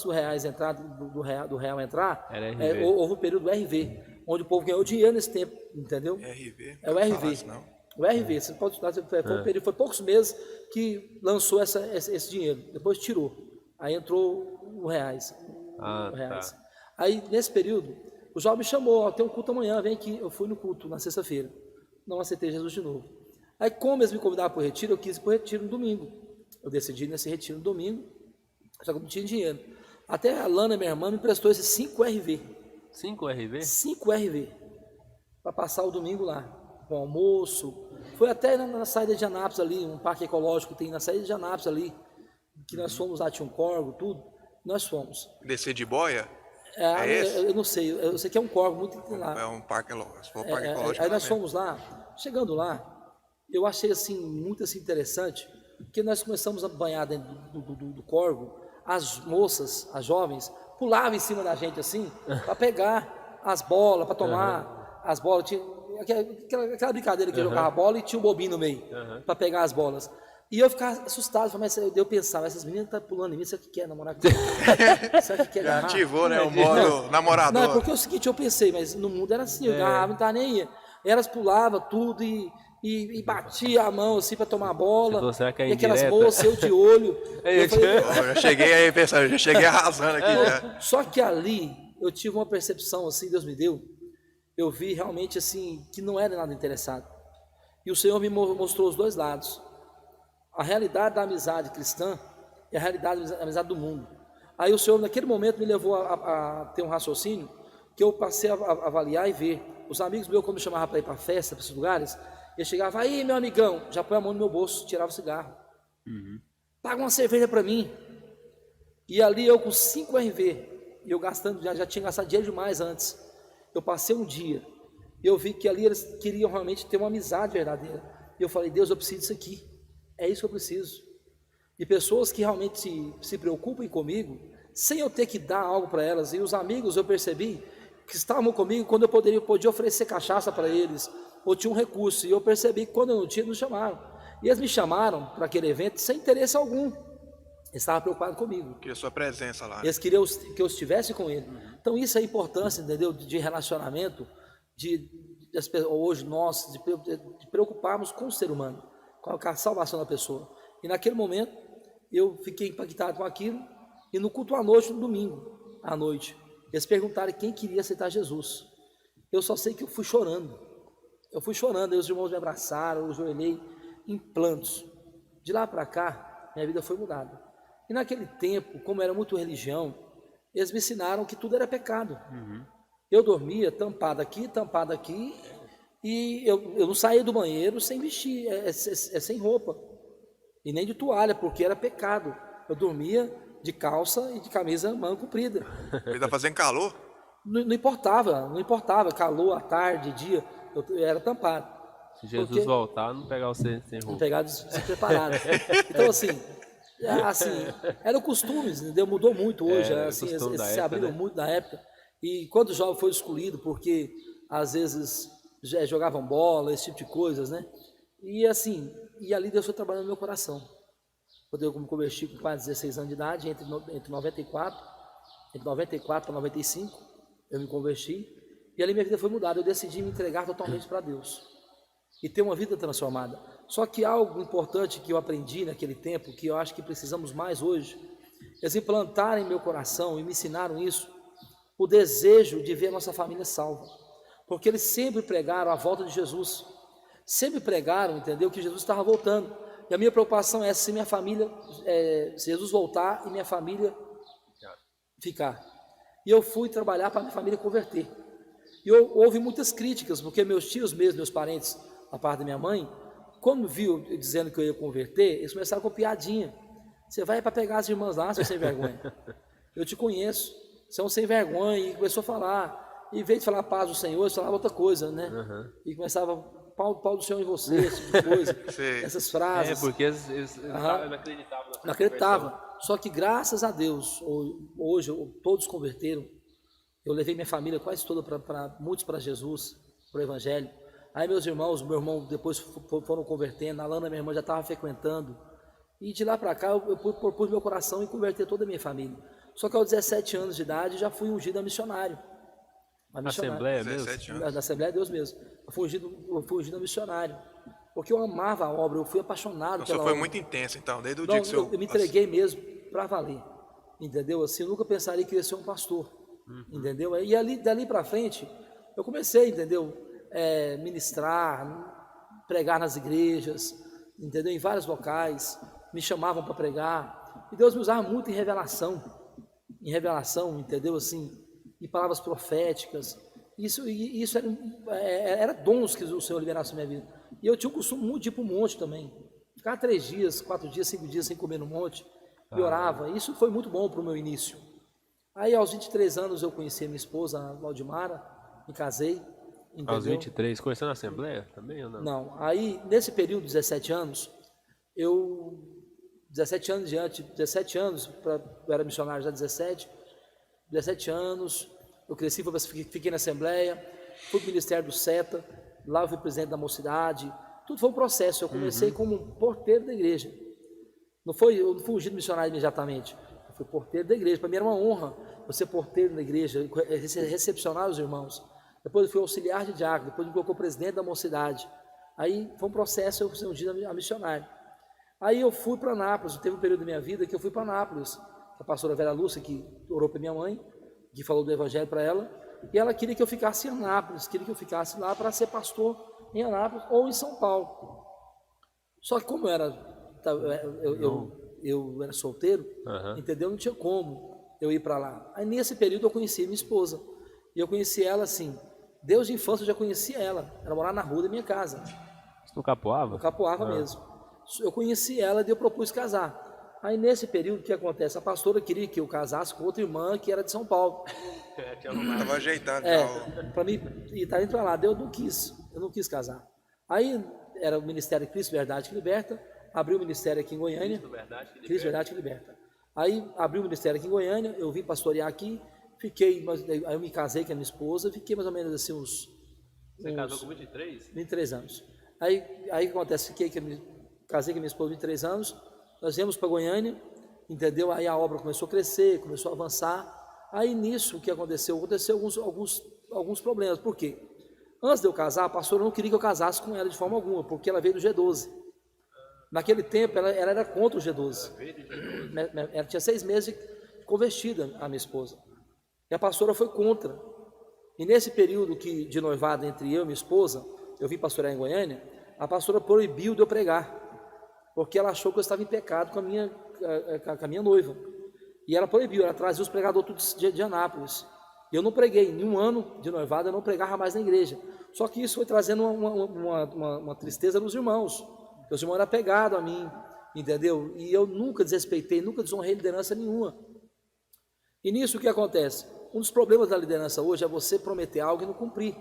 do reais entrar, do real entrar,
Era RV.
houve o período do RV, onde o povo ganhou dinheiro nesse tempo, entendeu?
RV.
É o RV.
Não.
O RV, você pode estudar, foi poucos meses que lançou esse dinheiro, depois tirou. Aí entrou o reais. O reais.
Tá.
Aí, nesse período, o jovem me chamou, ó, tem um culto amanhã, vem aqui. Eu fui no culto, na sexta-feira. Não aceitei Jesus de novo. Aí, como eles me convidaram para o retiro, eu quis ir para o retiro no domingo. Eu decidi ir nesse retiro no domingo, só que eu não tinha dinheiro. Até a Lana, minha irmã, me emprestou esses 5 RV.
5 RV?
5 RV. Para passar o domingo lá, com almoço. Foi até na saída de Anápolis ali, um parque ecológico que tem na saída de Anápolis ali, que nós fomos lá, tinha um corvo, tudo. Nós fomos.
Descer de boia?
Eu não sei, eu sei que é um corvo muito lá.
É um parque ecológico. Ecológico
Aí nós
mesmo.
fomos lá, chegando lá, eu achei assim, muito assim, interessante, porque nós começamos a banhar dentro do corvo, as moças, as jovens, pulavam em cima da gente assim, para pegar as bolas, para tomar as bolas. Tinha aquela brincadeira que jogava a bola e tinha um bobinho no meio, para pegar as bolas. E eu ficava assustado, mas eu pensava, essas meninas estão pulando em mim, será que quer namorar comigo? Será que quer
Já
agarrar?
ativou, né? O modo namorador.
Não, porque é o seguinte, eu pensei, mas no mundo era assim, eu agarrava, não estava nem aí. Elas pulavam tudo e batia a mão assim para tomar a bola.
Falou, será que é
e aquelas
indireta?
moças, eu de olho. Eu falei,
Eu já cheguei aí pensando, já cheguei arrasando aqui. Já.
só que ali eu tive uma percepção assim, Deus me deu. Eu vi realmente assim que não era nada interessado. E o Senhor me mostrou os dois lados. A realidade da amizade cristã e a realidade da amizade do mundo. Aí o Senhor naquele momento me levou a ter um raciocínio que eu passei a avaliar e ver. Os amigos meus, quando me chamavam para ir para festa, para esses lugares, eles chegavam, aí meu amigão, já põe a mão no meu bolso, tirava o cigarro. Paga uma cerveja para mim. E ali eu com 5 RV, e eu gastando, já tinha gastado dinheiro demais antes. Eu passei um dia, e eu vi que ali eles queriam realmente ter uma amizade verdadeira. E eu falei, Deus, eu preciso disso aqui. É isso que eu preciso. De pessoas que realmente se preocupem comigo, sem eu ter que dar algo para elas. E os amigos, eu percebi que estavam comigo quando eu podia oferecer cachaça para eles, ou tinha um recurso. E eu percebi que quando eu não tinha, eles me chamaram. E eles me chamaram para aquele evento sem interesse algum. Eles estavam preocupados comigo.
Queria sua presença lá.
Eles queriam que eu estivesse com ele. Então isso é a importância, entendeu? De relacionamento, hoje nós, de preocuparmos com o ser humano, com a salvação da pessoa. E naquele momento, eu fiquei impactado com aquilo, e no culto à noite, no domingo, à noite, eles perguntaram quem queria aceitar Jesus. Eu só sei que eu fui chorando. Eu fui chorando, aí os irmãos me abraçaram, eu ajoelhei em plantos. De lá para cá, minha vida foi mudada. E naquele tempo, como era muito religião, eles me ensinaram que tudo era pecado. Eu dormia tampado aqui, e eu não saía do banheiro sem vestir, sem roupa, e nem de toalha, porque era pecado. Eu dormia de calça e de camisa manga comprida.
Ele tá fazendo calor?
Não importava, calor, à tarde, dia, eu era tampado.
Se Jesus
Porque-
voltar, não pegar você sem
Não
roupa.
pegar despreparado. Então, assim, eram costumes, entendeu? Mudou muito hoje, assim,
costume
eles
da
se
época,
abriram
né?
muito na época. E quando o jovem foi escolhido, porque às vezes jogavam bola, esse tipo de coisas, né? E assim, e ali Deus foi trabalhando no meu coração. Quando eu me converti com quase 16 anos de idade, entre 94 para 95, eu me converti, e ali minha vida foi mudada. Eu decidi me entregar totalmente para Deus e ter uma vida transformada. Só que algo importante que eu aprendi naquele tempo, que eu acho que precisamos mais hoje, eles implantaram em meu coração e me ensinaram isso, o desejo de ver a nossa família salva. Porque eles sempre pregaram a volta de Jesus, sempre pregaram, entendeu, que Jesus estava voltando. E a minha preocupação é se minha família, se Jesus voltar e minha família ficar. E eu fui trabalhar para minha família converter. E houve muitas críticas, porque meus tios mesmo, meus parentes, a parte da minha mãe, quando viu eu dizendo que eu ia converter, eles começaram com piadinha. Você vai para pegar as irmãs lá, seu sem vergonha. Eu te conheço, você é um sem vergonha. E começou a falar, e em vez de falar paz do Senhor, eles falavam outra coisa, né? E começava, pau do Senhor em você, esse tipo de coisa,
Sei.
essas frases.
Porque eles não acreditavam na
Não acreditava. Só que graças a Deus, hoje todos converteram. Eu levei minha família quase toda, muitos para Jesus, para o Evangelho. Aí meus irmãos, meu irmão depois foram convertendo, a Lana, minha irmã, já estava frequentando. E de lá para cá eu propus meu coração em converter toda a minha família. Só que aos 17 anos de idade já fui ungido a missionário.
Na Assembleia
17
mesmo?
anos.
Da Assembleia de Deus mesmo. Eu fui ungido a missionário. Porque eu amava a obra, eu fui apaixonado
Então,
pela
só foi
obra.
muito intenso, então, desde o
Não,
dia que o senhor...
eu me entreguei mesmo para valer, entendeu? Assim, eu nunca pensaria que eu ia ser um pastor, entendeu? E dali para frente, eu comecei, entendeu? Ministrar, pregar nas igrejas, entendeu? Em vários locais, me chamavam para pregar, e Deus me usava muito em revelação, entendeu? Assim, em palavras proféticas. Isso era dons que o Senhor liberasse na minha vida. E eu tinha o costume muito de ir para o monte também, ficar 3 dias, 4 dias, 5 dias sem comer no monte, e orava. Isso foi muito bom para o meu início. Aí, aos 23 anos, eu conheci a minha esposa, a Valdimara, me casei. Entendeu?
Aos 23, conhecendo a Assembleia também ou não?
Não. Aí, nesse período, 17 anos, 17 anos diante, 17 anos, eu era missionário já 17 anos, eu cresci, fiquei na Assembleia, fui para o Ministério do SETA, lá eu fui presidente da mocidade, tudo foi um processo. Eu comecei como um porteiro da igreja. Eu não fui ungido missionário imediatamente, eu fui porteiro da igreja. Para mim era uma honra eu ser porteiro da igreja, recepcionar os irmãos. Depois eu fui auxiliar de diácono, depois me colocou presidente da mocidade. Aí foi um processo, eu fui ungido a missionário. Aí eu fui para Anápolis, teve um período da minha vida que eu fui para Anápolis, a pastora Vera Lúcia, que orou para minha mãe, que falou do evangelho para ela, e ela queria que eu ficasse em Anápolis, queria que eu ficasse lá para ser pastor em Anápolis ou em São Paulo. Só que como eu era solteiro, entendeu? Não tinha como eu ir para lá. Aí nesse período eu conheci minha esposa, e eu conheci ela assim, Deus de infância eu já conhecia ela morava na rua da minha casa.
No Capoava?
No Capoava mesmo. Eu conheci ela e eu propus casar. Aí nesse período, o que acontece? A pastora queria que eu casasse com outra irmã que era de São Paulo.
Estava ajeitando.
Para mim, e tá indo para lá. Eu não quis casar. Aí era o Ministério Cristo, Verdade que Liberta, abriu o ministério aqui em Goiânia. Cristo, Verdade que Liberta. Aí abriu o ministério aqui em Goiânia, eu vim pastorear aqui, aí eu me casei com a minha esposa, fiquei mais ou menos assim
Você casou com 23?
23 anos. Aí o que acontece? Casei com a minha esposa 23 anos, nós viemos para Goiânia, entendeu? Aí a obra começou a crescer, começou a avançar. Aí nisso, o que aconteceu? Aconteceu alguns problemas. Por quê? Antes de eu casar, a pastora não queria que eu casasse com ela de forma alguma, porque ela veio do G12. Naquele tempo, ela era contra o G12. Ela tinha 6 meses de convertida, a minha esposa. E a pastora foi contra. E nesse período de noivado entre eu e minha esposa, eu vim pastorear em Goiânia, a pastora proibiu de eu pregar, porque ela achou que eu estava em pecado com a minha noiva. E ela proibiu, ela trazia os pregadores de Anápolis. Eu não preguei, em um ano de noivado eu não pregava mais na igreja. Só que isso foi trazendo uma tristeza nos irmãos, porque os irmãos eram apegados a mim, entendeu? E eu nunca desrespeitei, nunca desonrei liderança nenhuma. E nisso o que acontece? Um dos problemas da liderança hoje é você prometer algo e não cumprir.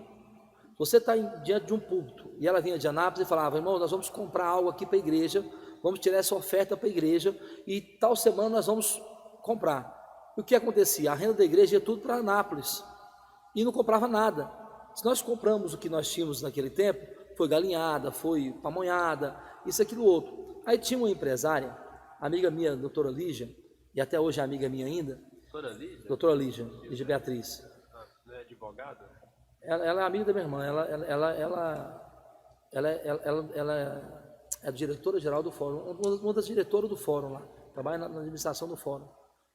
Você está diante de um púlpito, e ela vinha de Anápolis e falava, irmão, nós vamos comprar algo aqui para a igreja, vamos tirar essa oferta para a igreja, e tal semana nós vamos comprar. E o que acontecia? A renda da igreja ia tudo para Anápolis, e não comprava nada. Se nós compramos o que nós tínhamos naquele tempo, foi galinhada, foi pamonhada, isso, aquilo, outro. Aí tinha uma empresária, amiga minha, doutora Lígia, e até hoje é amiga minha ainda, doutora Lígia Beatriz.
Não é advogada?
Ela é amiga da minha irmã, ela é a diretora-geral do fórum, uma das diretoras do fórum lá, trabalha na administração do fórum,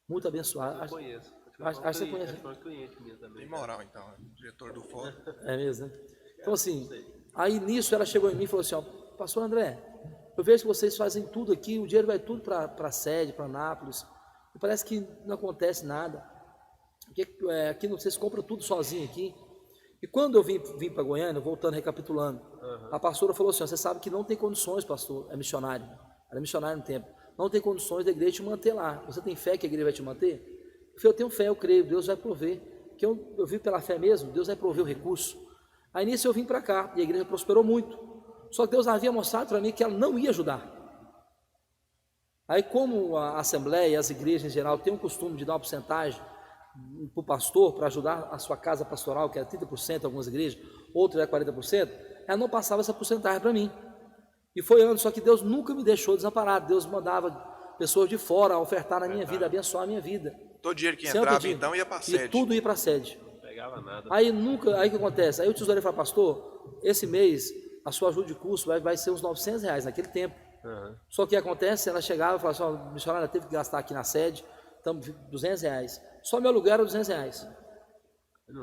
muito abençoada.
Eu conheço.
Acho que você conhece.
Acho que é um cliente minha também.
Tem moral, então, diretor do fórum.
É mesmo, né? Então assim, aí nisso ela chegou em mim e falou assim, ó, pastor André, eu vejo que vocês fazem tudo aqui, o dinheiro vai tudo para a sede, para Anápolis, e parece que não acontece nada, aqui vocês compram tudo sozinho aqui. E quando eu vim para Goiânia, voltando, recapitulando, a pastora falou assim, ó, você sabe que não tem condições, pastor, é missionário, era missionário no tempo, não tem condições da igreja te manter lá, você tem fé que a igreja vai te manter? Eu falei, eu tenho fé, eu creio, Deus vai prover, que eu vim pela fé mesmo, Deus vai prover o recurso. Aí nisso eu vim para cá, e a igreja prosperou muito, só que Deus havia mostrado para mim que ela não ia ajudar. Aí como a Assembleia e as igrejas em geral têm o costume de dar uma porcentagem para o pastor, para ajudar a sua casa pastoral, que era 30% em algumas igrejas, outras era 40%, ela não passava essa porcentagem para mim. E foi anos, só que Deus nunca me deixou desamparado, Deus mandava pessoas de fora ofertar na minha vida, abençoar a minha vida.
Todo dinheiro que entrava, então, ia para a sede.
E tudo ia para a sede.
Não pegava nada.
Aí o que acontece? Aí o tesoureiro fala, pastor, esse mês a sua ajuda de custo vai ser uns R$900 naquele tempo. Só que o que acontece? Ela chegava e falava assim, ó, missionária, teve que gastar aqui na sede, estamos R$200. Só meu aluguel era R$200.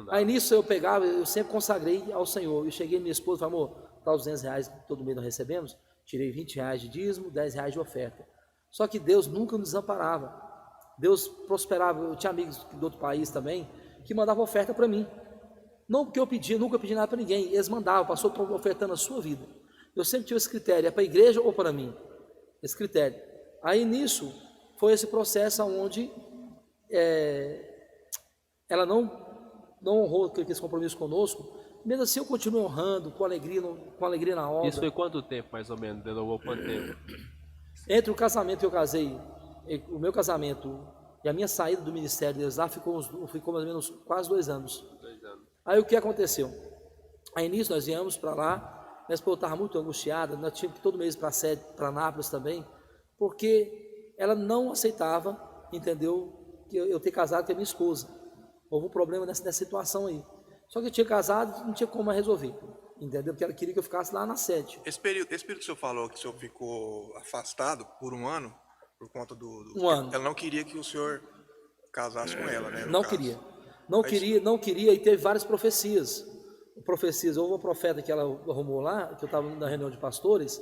Aí nisso eu pegava, eu sempre consagrei ao Senhor. Eu cheguei minha esposa e falei, amor, tá os R$200 que todo mês nós recebemos, tirei R$20 de dízimo, R$10 de oferta. Só que Deus nunca nos desamparava. Deus prosperava. Eu tinha amigos do outro país também que mandavam oferta para mim. Não porque eu pedia, nunca pedi nada para ninguém. Eles mandavam, passou ofertando a sua vida. Eu sempre tive esse critério, é para a igreja ou para mim? Esse critério. Aí nisso, foi esse processo onde ela não honrou aquele compromisso conosco. Mesmo assim, eu continuo honrando, com alegria na obra.
Isso foi quanto tempo, mais ou menos? Demorou quanto tempo?
Entre o casamento que eu casei, o meu casamento e a minha saída do ministério deles lá, ficou mais ou menos quase 2 anos.
2 anos.
Aí o que aconteceu? Aí nisso nós viemos para lá, minha esposa estava muito angustiada, nós tínhamos que ir todo mês para a sede, para Nápoles também, porque ela não aceitava, entendeu, que eu ter casado com a minha esposa. Houve um problema nessa situação aí. Só que eu tinha casado e não tinha como resolver, entendeu? Porque ela queria que eu ficasse lá na sede.
Esse período que o senhor falou que o senhor ficou afastado por 1 ano, por conta do...
1 ano.
Ela não queria que o senhor casasse com ela, né?
Não queria. Não queria, e teve várias profecias. Houve uma profeta que ela arrumou lá, que eu estava na reunião de pastores,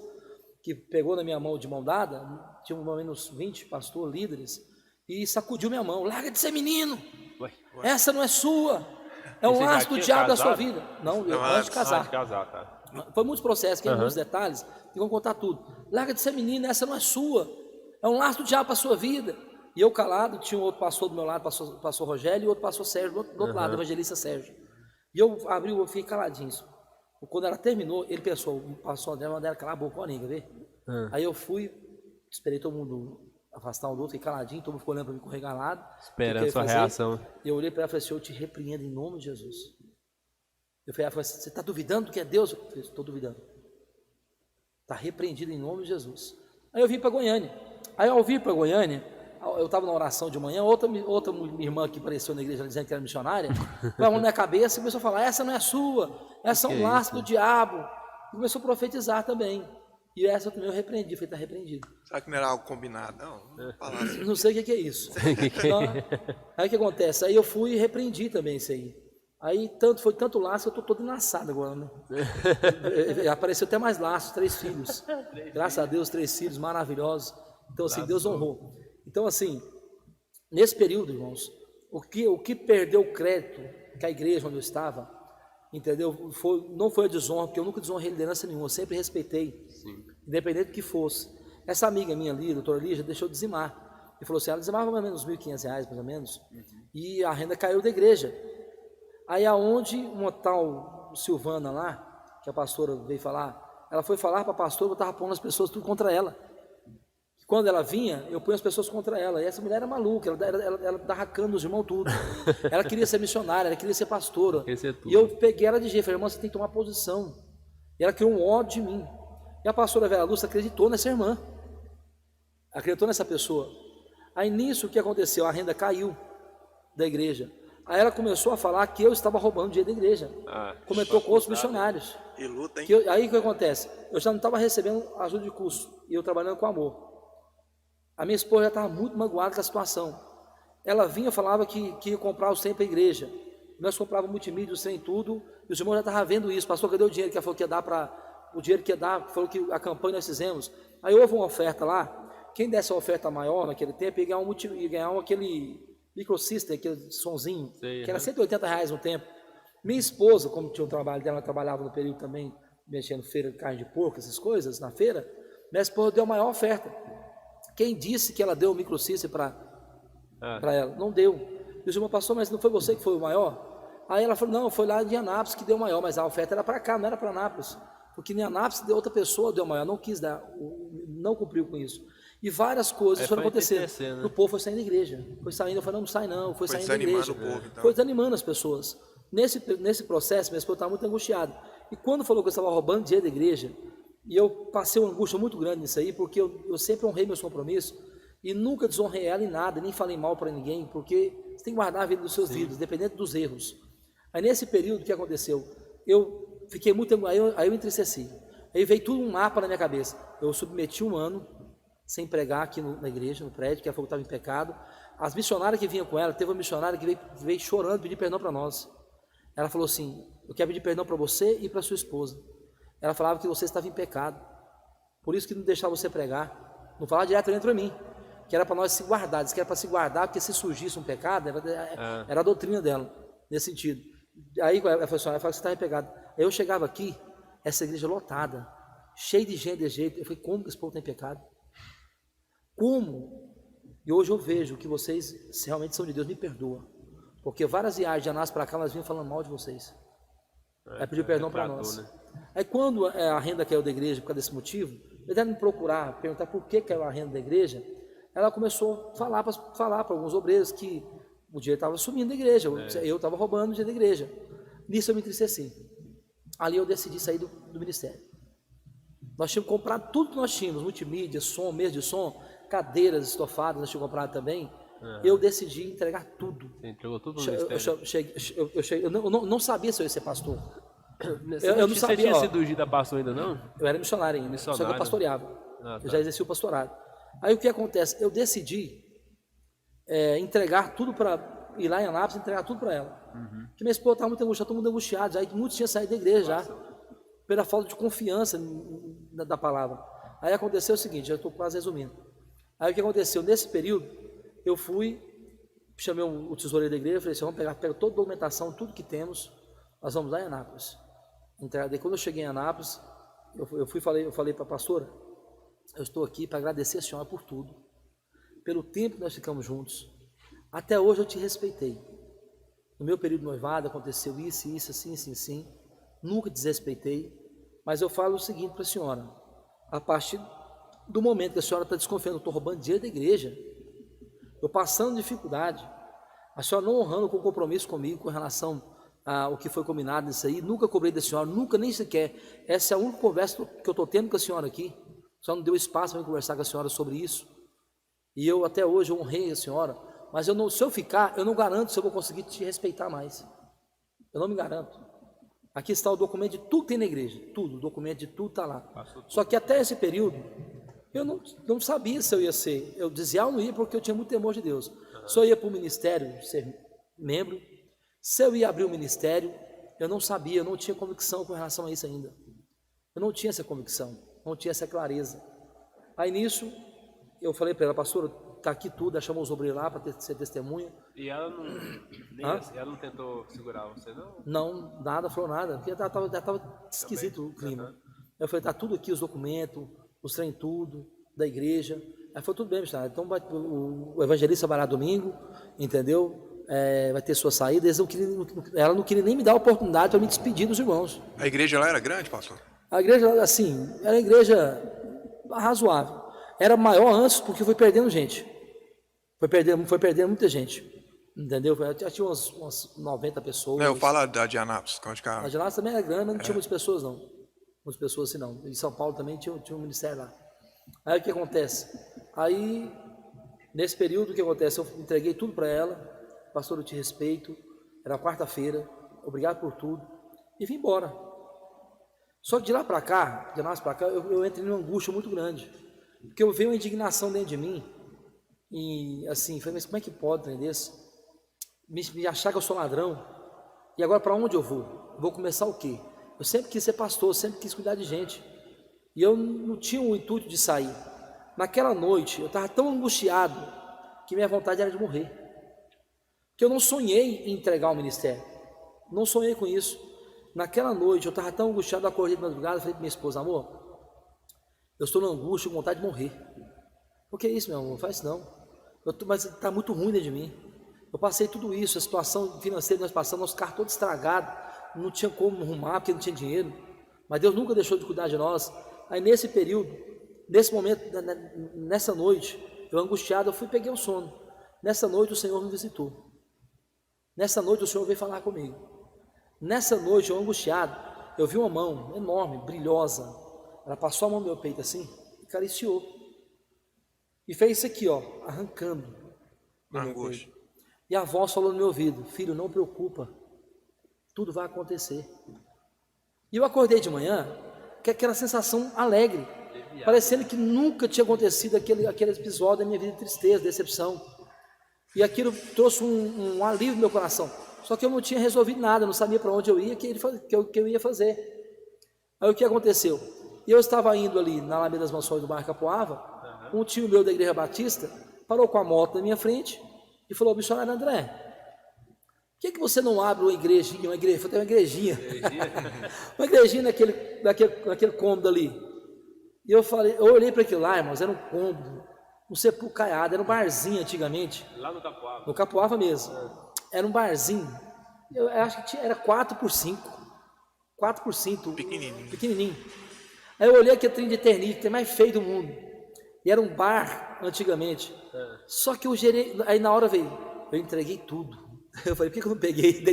que pegou na minha mão de mão dada, tinha mais ou menos 20 pastores, líderes, e sacudiu minha mão. Larga de ser menino!
Ué.
Essa não é sua! É um
Você já
laço do
tinha
diabo da sua
casado?
vida. Não, eu
Não,
antes de casar.
De casar, tá.
Foi muitos processos, que muitos detalhes, e vão contar tudo. Larga de ser menino, essa não é sua. É um laço do diabo para a sua vida. E eu calado, tinha um outro pastor do meu lado, pastor Rogério, e outro pastor Sérgio do outro lado, evangelista Sérgio. E eu abri, eu fiquei caladinho. Quando ela terminou, ele pensou, o pastor André mandou ela calar a boca, ó, nega, vê? Aí eu fui, esperei todo mundo afastar um do outro, fiquei caladinho, todo mundo ficou olhando para mim com regalado.
Esperando sua reação.
E eu olhei para ela e falei assim, eu te repreendo em nome de Jesus. Eu falei, você está duvidando do que é Deus? Eu falei, estou duvidando. Está repreendido em nome de Jesus. Aí eu vim para Goiânia. Aí ao vir para Goiânia, eu estava na oração de manhã, outra irmã que apareceu na igreja dizendo que era missionária, foi a mão na minha cabeça e começou a falar, essa não é sua, essa é um laço do diabo. E começou a profetizar também. E essa eu também eu repreendi, falei, está repreendido.
Será que não era algo combinado? Não, falar assim.
Não sei o que é isso. Então, aí o que acontece? Aí eu fui e repreendi também isso aí. Aí foi tanto laço que eu estou todo enlaçado agora, né? Apareceu até mais laços, 3 filhos. Graças a Deus, 3 filhos maravilhosos. Então, assim, Deus honrou. Então, assim, nesse período, irmãos, o que perdeu o crédito que a igreja onde eu estava, entendeu? Não foi a desonra, porque eu nunca desonrei liderança nenhuma, eu sempre respeitei, independente do que fosse. Essa amiga minha ali, a doutora Lígia, deixou de dizimar. E falou assim, ela dizimava mais ou menos R$1.500, mais ou menos, e a renda caiu da igreja. Aí aonde uma tal Silvana lá, que a pastora veio falar, ela foi falar para a pastora, eu estava pondo as pessoas tudo contra ela. Quando ela vinha, eu punha as pessoas contra ela. E essa mulher era maluca, ela dava cano nos irmãos tudo. Ela queria ser missionária, ela queria ser pastora. E eu peguei ela de jeito, falei, irmã, você tem que tomar posição. E ela criou um ódio de mim. E a pastora Vera Lúcia acreditou nessa irmã. Acreditou nessa pessoa. Aí nisso, o que aconteceu? A renda caiu da igreja. Aí ela começou a falar que eu estava roubando dinheiro da igreja. Comentou com outros missionários.
E luta, hein?
Aí o que acontece? Eu já não estava recebendo ajuda de custo. E eu trabalhando com amor. A minha esposa já estava muito magoada com a situação. Ela vinha e falava que ia comprar os trem para a igreja. Nós comprávamos multimídia, os trem tudo. E os irmãos já estavam vendo isso. Pastor, cadê o dinheiro que ela falou que ia dar para... O dinheiro que ia dar, falou que a campanha nós fizemos. Aí houve uma oferta lá. Quem desse a oferta maior naquele tempo ia ganhar aquele microsystem, aquele sonzinho, que era R$180 no tempo. Minha esposa, como tinha um trabalho dela, ela trabalhava no período também, mexendo feira de carne de porco, essas coisas, na feira. Minha esposa deu a maior oferta. Quem disse que ela deu o microsystem para ela? Não deu. E o irmão passou, mas não foi você que foi o maior? Aí ela falou, não, foi lá de Anápolis que deu o maior, mas a oferta era para cá, não era para Anápolis. Porque em Anápolis outra pessoa deu o maior, não quis dar, não cumpriu com isso. E várias coisas foram acontecendo. Né? O povo foi saindo da igreja. Foi saindo, eu falei, não sai não, foi saindo da igreja.
O povo, então.
Foi desanimando as pessoas. Nesse processo, minha esposa estava muito angustiada. E quando falou que eu estava roubando dinheiro da igreja, e eu passei uma angústia muito grande nisso aí, porque eu sempre honrei meus compromissos, e nunca desonrei ela em nada, nem falei mal para ninguém, porque você tem que guardar a vida dos seus filhos, dependendo dos erros. Aí nesse período, o que aconteceu? Eu fiquei muito angustiado, aí eu entristeci. Aí veio tudo um mapa na minha cabeça. Eu submeti 1 ano, sem pregar aqui na igreja, no prédio, que ela falou que estava em pecado. As missionárias que vinham com ela, teve uma missionária que veio chorando, pedir perdão para nós. Ela falou assim, eu quero pedir perdão para você e para sua esposa. ela falava que você estava em pecado. Por isso que não deixava você pregar. Não falava diretamente para mim. Que era para nós se guardar. Diz que era para se guardar, porque se surgisse um pecado, era a doutrina dela, nesse sentido. Aí ela falou assim, que você estava em pecado. Aí eu chegava aqui, essa igreja lotada, cheia de gente desse jeito. Eu falei, como que esse povo tem pecado? Como? E hoje eu vejo que vocês, se realmente são de Deus, me perdoa. Porque várias viagens de Anás para cá, nós vinham falando mal de vocês. Aí pediu perdão para nós. Né? Aí quando a renda caiu da igreja por causa desse motivo, eles devem me procurar, perguntar por que caiu a renda da igreja. Ela começou a falar para alguns obreiros que o dinheiro estava sumindo da igreja, eu estava roubando o dinheiro da igreja. Nisso eu me entristeci. Ali eu decidi sair do ministério. Nós tínhamos comprado tudo que nós tínhamos, multimídia, som, mesa de som, cadeiras estofadas, nós tínhamos comprado também. Eu decidi entregar tudo.
Você entregou tudo no ministério?
Eu não sabia se eu ia ser pastor.
Eu não sabia. Você tinha sido ungido a pastor ainda não?
Eu era missionário ainda, só que eu pastoreava. Tá. Eu já exerci o pastorado. Aí o que acontece? Eu decidi entregar tudo para ir lá em Anápolis, entregar tudo para ela. Porque minha esposa estava muito angustiada, todo mundo angustiado, aí muitos tinham saído da igreja já, pela falta de confiança da palavra. Aí aconteceu o seguinte, já estou quase resumindo. Aí o que aconteceu? Nesse período, eu fui, chamei o tesoureiro da igreja, falei assim, vamos pegar toda a documentação, tudo que temos, nós vamos lá em Anápolis. Daí quando eu cheguei em Anápolis, eu falei para a pastora, eu estou aqui para agradecer a senhora por tudo, pelo tempo que nós ficamos juntos. Até hoje eu te respeitei. No meu período de noivado aconteceu isso, assim. Nunca desrespeitei. Mas eu falo o seguinte para a senhora. A partir do momento que a senhora está desconfiando, eu estou roubando dinheiro da igreja, eu passando dificuldade, a senhora não honrando com compromisso comigo com relação ao que foi combinado nisso aí, nunca cobrei da senhora, nunca nem sequer. Essa é a única conversa que eu estou tendo com a senhora aqui. Só não deu espaço para conversar com a senhora sobre isso. E eu até hoje honrei a senhora, mas se eu ficar, eu não garanto se eu vou conseguir te respeitar mais. Eu não me garanto. Aqui está o documento de tudo que tem na igreja, tudo, o documento de tudo está lá. Só que até esse período, eu não sabia se eu ia ser. Eu dizia, eu não ia porque eu tinha muito temor de Deus. Se eu ia para o ministério, ser membro, se eu ia abrir o ministério, eu não sabia, eu não tinha convicção com relação a isso ainda. Eu não tinha essa convicção. Não tinha essa clareza. Aí nisso, eu falei para ela, pastora, está aqui tudo, chamou os obreiros lá para ser testemunha.
E ela ela não tentou segurar você, não?
Não, nada, falou nada, porque já estava esquisito o clima. Eu falei, está tudo aqui, os documentos, os trem tudo, da igreja. Aí foi tudo bem, missionário. Então o evangelista vai lá domingo, entendeu? Vai ter sua saída. Ela não queria nem me dar a oportunidade para me despedir dos irmãos.
A igreja lá era grande, pastor?
A igreja, assim, era uma igreja razoável. Era maior antes porque foi perdendo gente. Foi perdendo muita gente. Entendeu? Já tinha umas 90 pessoas.
Não, eu falo da de Anápolis.
A de Anápolis também era grande, mas não tinha muitas pessoas, não. Muitas pessoas assim, não. Em São Paulo também tinha um ministério lá. Aí o que acontece? Aí, nesse período, o que acontece? Eu entreguei tudo para ela. Pastor, eu te respeito. Era quarta-feira. Obrigado por tudo. E vim embora. Só que de lá para cá, de Anápolis para cá, eu entrei numa angústia muito grande. Porque eu veio uma indignação dentro de mim. E assim, falei, mas como é que pode, entender isso? Me achar que eu sou ladrão. E agora para onde eu vou? Vou começar o quê? Eu sempre quis ser pastor, sempre quis cuidar de gente. E eu não tinha o intuito de sair. Naquela noite, eu estava tão angustiado que minha vontade era de morrer. Porque eu não sonhei em entregar o ministério. Não sonhei com isso. Naquela noite, eu estava tão angustiado, eu acordei de madrugada, falei para minha esposa, amor, eu estou na angústia, com vontade de morrer. O que é isso, meu amor? Não faz isso não. Mas está muito ruim dentro de mim. Eu passei tudo isso, a situação financeira que nós passamos, nosso carro todo estragado, não tinha como arrumar, porque não tinha dinheiro. Mas Deus nunca deixou de cuidar de nós. Aí nesse período, nesse momento, nessa noite, eu angustiado, eu peguei o sono. Nessa noite o Senhor me visitou. Nessa noite o Senhor veio falar comigo. Nessa noite, eu angustiado, eu vi uma mão enorme, brilhosa. Ela passou a mão no meu peito assim e acariciou. E fez isso aqui, ó, arrancando.
Angústia.
E a voz falou no meu ouvido, filho, não preocupa, tudo vai acontecer. E eu acordei de manhã, com aquela sensação alegre, parecendo que nunca tinha acontecido aquele episódio da minha vida de tristeza, decepção. E aquilo trouxe um alívio no meu coração. Só que eu não tinha resolvido nada, não sabia para onde eu ia, que eu ia fazer. Aí o que aconteceu? Eu estava indo ali na Alameda das Mansões do bairro Capoava, um tio meu da Igreja Batista parou com a moto na minha frente e falou: missionário André, por que você não abre uma igrejinha? Eu tenho uma igrejinha. Uma igrejinha naquele cômodo ali. E eu olhei para aquilo lá, irmãos, era um cômodo, um sepulcro caiado, era um barzinho antigamente.
Lá no Capoava.
No Capoava mesmo. Era um barzinho. Eu acho que era 4x5. 4x5. Pequenininho. Aí eu olhei aquele trem de Eternique, que é mais feio do mundo. E era um bar antigamente. Só que o gerente, aí na hora veio, eu entreguei tudo. Eu falei, por que eu não peguei?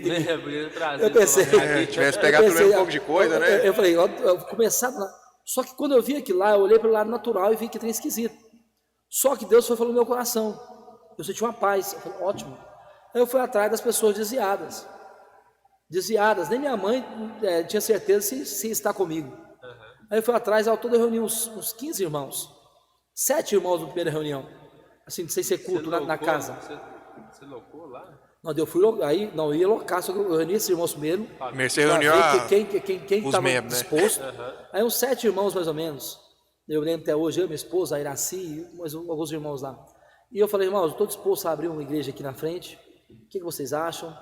Eu pensei,
tivesse pegado um pouco de coisa, né?
Eu falei, eu começava lá. Só que quando eu vi aquilo lá, eu olhei para o lado natural e vi que trem esquisito. Só que Deus foi falando no meu coração. Eu senti uma paz. Eu falei, ótimo. Aí eu fui atrás das pessoas desviadas. Nem minha mãe tinha certeza se está comigo. Aí eu fui atrás, ao todo eu reuni uns 15 irmãos. 7 irmãos na primeira reunião. Assim, sem ser culto na casa.
Você locou lá?
Não, eu fui aí, não, eu ia locar, só que eu reuni esses irmãos primeiro.
Você reuniu
quem estava
membros,
disposto.
Né?
Aí uns 7 irmãos, mais ou menos. Eu lembro até hoje, eu, minha esposa, a Iraci e mais alguns irmãos lá. E eu falei, irmãos, eu estou disposto a abrir uma igreja aqui na frente. O que vocês acham?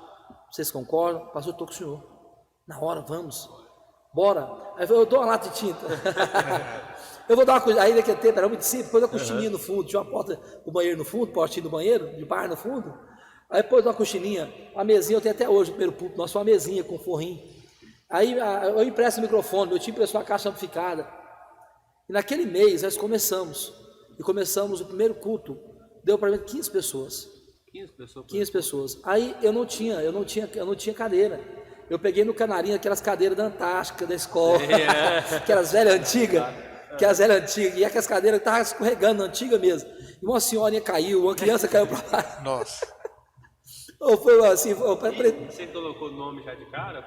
Vocês concordam? Pastor, eu estou com o senhor. Na hora, vamos. Bora. Aí eu dou uma lata de tinta. Eu vou dar uma coisa. Aí naquele tempo era muito simples, depois uma cochininha no fundo, tinha uma porta do banheiro no fundo, portinho do banheiro, de bar no fundo. Aí depois uma cochininha, uma mesinha, eu tenho até hoje o primeiro púlpito, nossa, uma mesinha com forrinho. Aí eu empresto o microfone, meu time emprestou uma caixa amplificada. E naquele mês nós começamos o primeiro culto, deu para mim 15 pessoas. 15 pessoas. Aí eu não tinha cadeira. Eu peguei no canarinho aquelas cadeiras da Antártica da escola, aquelas velhas antigas, e aquelas cadeiras estavam escorregando, antiga mesmo. E uma senhorinha caiu, uma criança caiu para lá.
Nossa.
Foi assim,
você colocou o nome já de cara?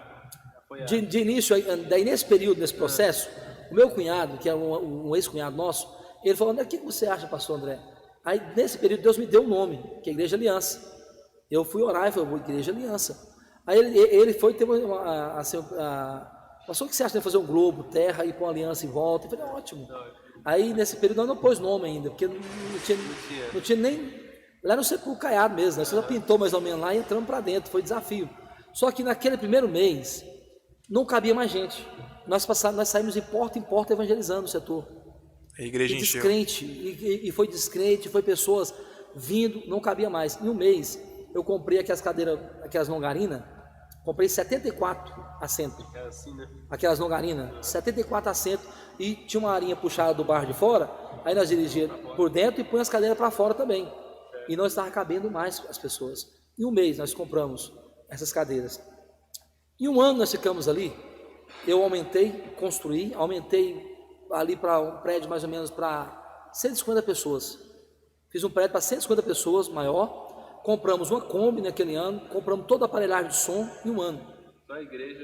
De início, daí nesse período, nesse processo, o meu cunhado, que é um ex-cunhado nosso, ele falou, André, o que você acha, pastor André? Aí nesse período Deus me deu um nome, que é Igreja Aliança. Eu fui orar e falei, Igreja Aliança. Aí ele foi ter pastor, o que você acha de fazer um globo, terra e pôr uma aliança em volta? Eu falei, ótimo. Aí nesse período nós não pôs nome ainda, porque não tinha nem... Lá no sepulcro caiado mesmo, né? Você só pintou mais ou menos lá e entramos para dentro, foi desafio. Só que naquele primeiro mês, não cabia mais gente. Nós saímos de porta em porta evangelizando o setor.
A igreja encheu.
Descrente, e foi descrente, foi pessoas vindo, não cabia mais. Em um mês, eu comprei aquelas cadeiras, aquelas longarinas, comprei 74 assentos.
É assim, né?
Aquelas longarinas, 74 assentos, e tinha uma arinha puxada do bar de fora, aí nós dirigíamos por dentro e punha as cadeiras para fora também. E não estava cabendo mais as pessoas. Em um mês nós compramos essas cadeiras. Em um ano nós ficamos ali, eu aumentei ali para um prédio mais ou menos para 150 pessoas. Fiz um prédio para 150 pessoas, maior. Compramos uma Kombi naquele ano, compramos toda a aparelhagem de som em um ano.
Só a igreja.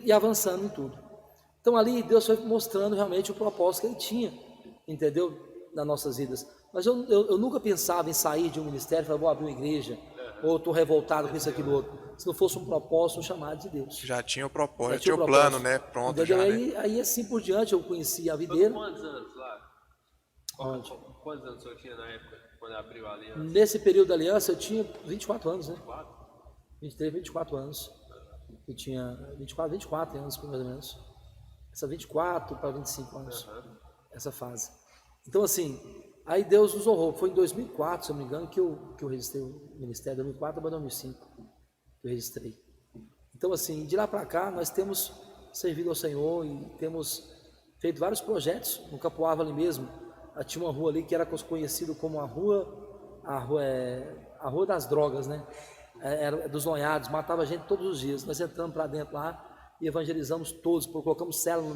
E avançando em tudo. Então ali Deus foi mostrando realmente o propósito que Ele tinha, entendeu? Nas nossas vidas. Mas eu nunca pensava em sair de um ministério e falar, vou abrir uma igreja, ou estou revoltado com isso, aquilo, outro. Se não fosse um propósito, um chamado de Deus.
Já tinha o propósito, tinha o plano, né? Pronto, já,
aí assim por diante, eu conheci a videira.
Quantos anos lá? Quantos anos o senhor tinha na época, quando abriu a aliança?
Nesse período da aliança, eu tinha 24 anos, né? 23, 24 anos. Eu tinha 24 anos, mais ou menos. Essa 24 para 25 anos, essa fase. Então, assim, aí Deus nos honrou. Foi em 2004, se eu não me engano, que eu registrei o ministério. 2004 para 2005 que eu registrei. Então, assim, de lá para cá, nós temos servido ao Senhor e temos feito vários projetos. No Capoava ali mesmo, tinha uma rua ali que era conhecida como a rua das drogas, né? Era dos noiados, matava gente todos os dias. Nós entramos para dentro lá e evangelizamos todos, colocamos célula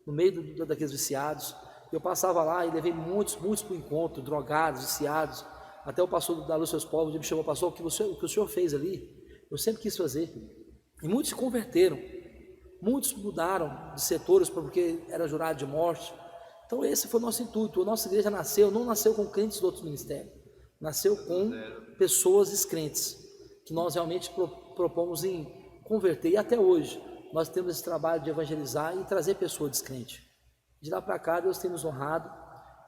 no meio daqueles viciados. Eu passava lá e levei muitos para o encontro, drogados, viciados. Até o pastor da Luz Seus Povos me chamou, pastor, o que o senhor fez ali, eu sempre quis fazer. E muitos se converteram, muitos mudaram de setores porque era jurado de morte. Então esse foi o nosso intuito. A nossa igreja não nasceu com crentes de outros ministérios, nasceu com pessoas descrentes, que nós realmente propomos em converter. E até hoje, nós temos esse trabalho de evangelizar e trazer pessoas descrentes. De lá para cá, Deus tem nos honrado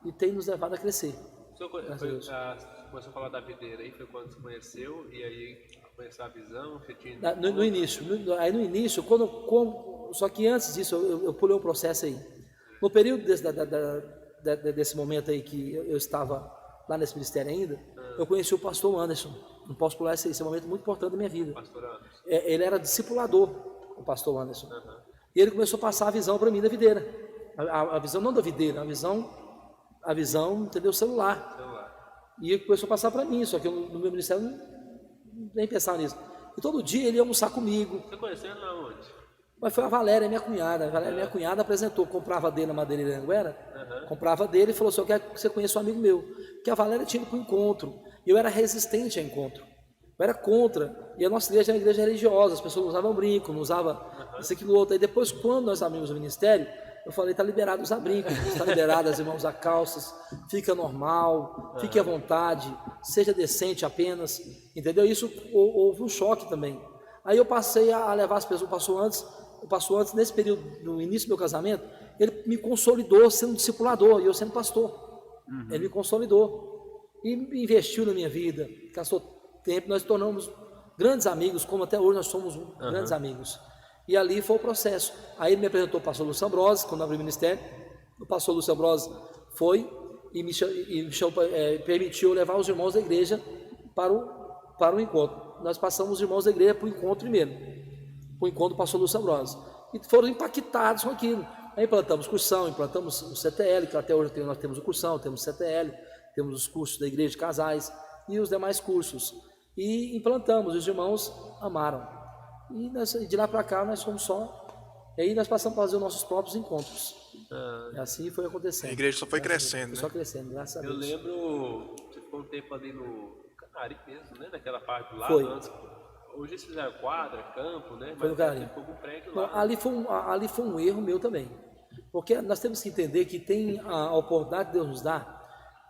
e tem nos levado a crescer.
O senhor começou a falar da videira aí, foi quando você conheceu, e aí conheceu a visão, você tinha...
No início, só que antes disso, eu pulei um processo aí. No período desse momento aí que eu estava lá nesse ministério ainda, eu conheci o pastor Anderson. Não posso pular esse é um momento muito importante da minha vida.
Pastor Anderson.
Ele era discipulador, o pastor Anderson. E ele começou a passar a visão para mim da videira. A visão não da videira, a visão, entendeu? Celular. E ele começou a passar para mim, só que no meu ministério nem pensava nisso. E todo dia ele ia almoçar comigo.
Você conheceu ele aonde?
Mas foi a Valéria, minha cunhada. A Valéria, minha cunhada, apresentou, comprava dele na Madeireira Anguera, comprava dele e falou assim: eu quero que você conheça um amigo meu. Porque a Valéria tinha ido para o encontro. E eu era resistente a encontro. Eu era contra. E a nossa igreja era uma igreja religiosa, as pessoas não usavam brinco, não usavam isso, aquilo, outro. Aí depois, quando nós abrimos o ministério, eu falei: está liberado usar brinco, está liberado as irmãs usar calças, fica normal, fique à vontade, seja decente apenas, entendeu? Isso houve um choque também. Aí eu passei a levar as pessoas, o pastor antes, nesse período, no início do meu casamento, ele me consolidou sendo discipulador e eu sendo pastor. Ele me consolidou e investiu na minha vida, gastou tempo, nós tornamos grandes amigos, como até hoje nós somos grandes amigos. E ali foi o processo. Aí ele me apresentou o pastor Lúcio Ambrose, quando eu abri o ministério. O pastor Lúcio Ambrose foi e me permitiu levar os irmãos da igreja para o encontro. Nós passamos os irmãos da igreja para o encontro primeiro, para o encontro do pastor Lúcio Ambrose. E foram impactados com aquilo. Aí implantamos cursão, implantamos o CTL, que até hoje nós temos o cursão, temos o CTL, temos os cursos da igreja de casais e os demais cursos. E implantamos, os irmãos amaram. E de lá para cá nós fomos só. E aí nós passamos a fazer os nossos próprios encontros. E assim foi acontecendo.
A igreja só foi crescendo,
Só crescendo, graças a Deus.
Eu lembro, você ficou um tempo ali no Canari mesmo, né? Naquela parte do lado.
Foi.
Antes. Hoje eles fizeram quadra, campo, né?
Foi no Canari.
Ficou com um prédio
Então,
lá.
ali foi um erro meu também. Porque nós temos que entender que tem a oportunidade que Deus nos dá.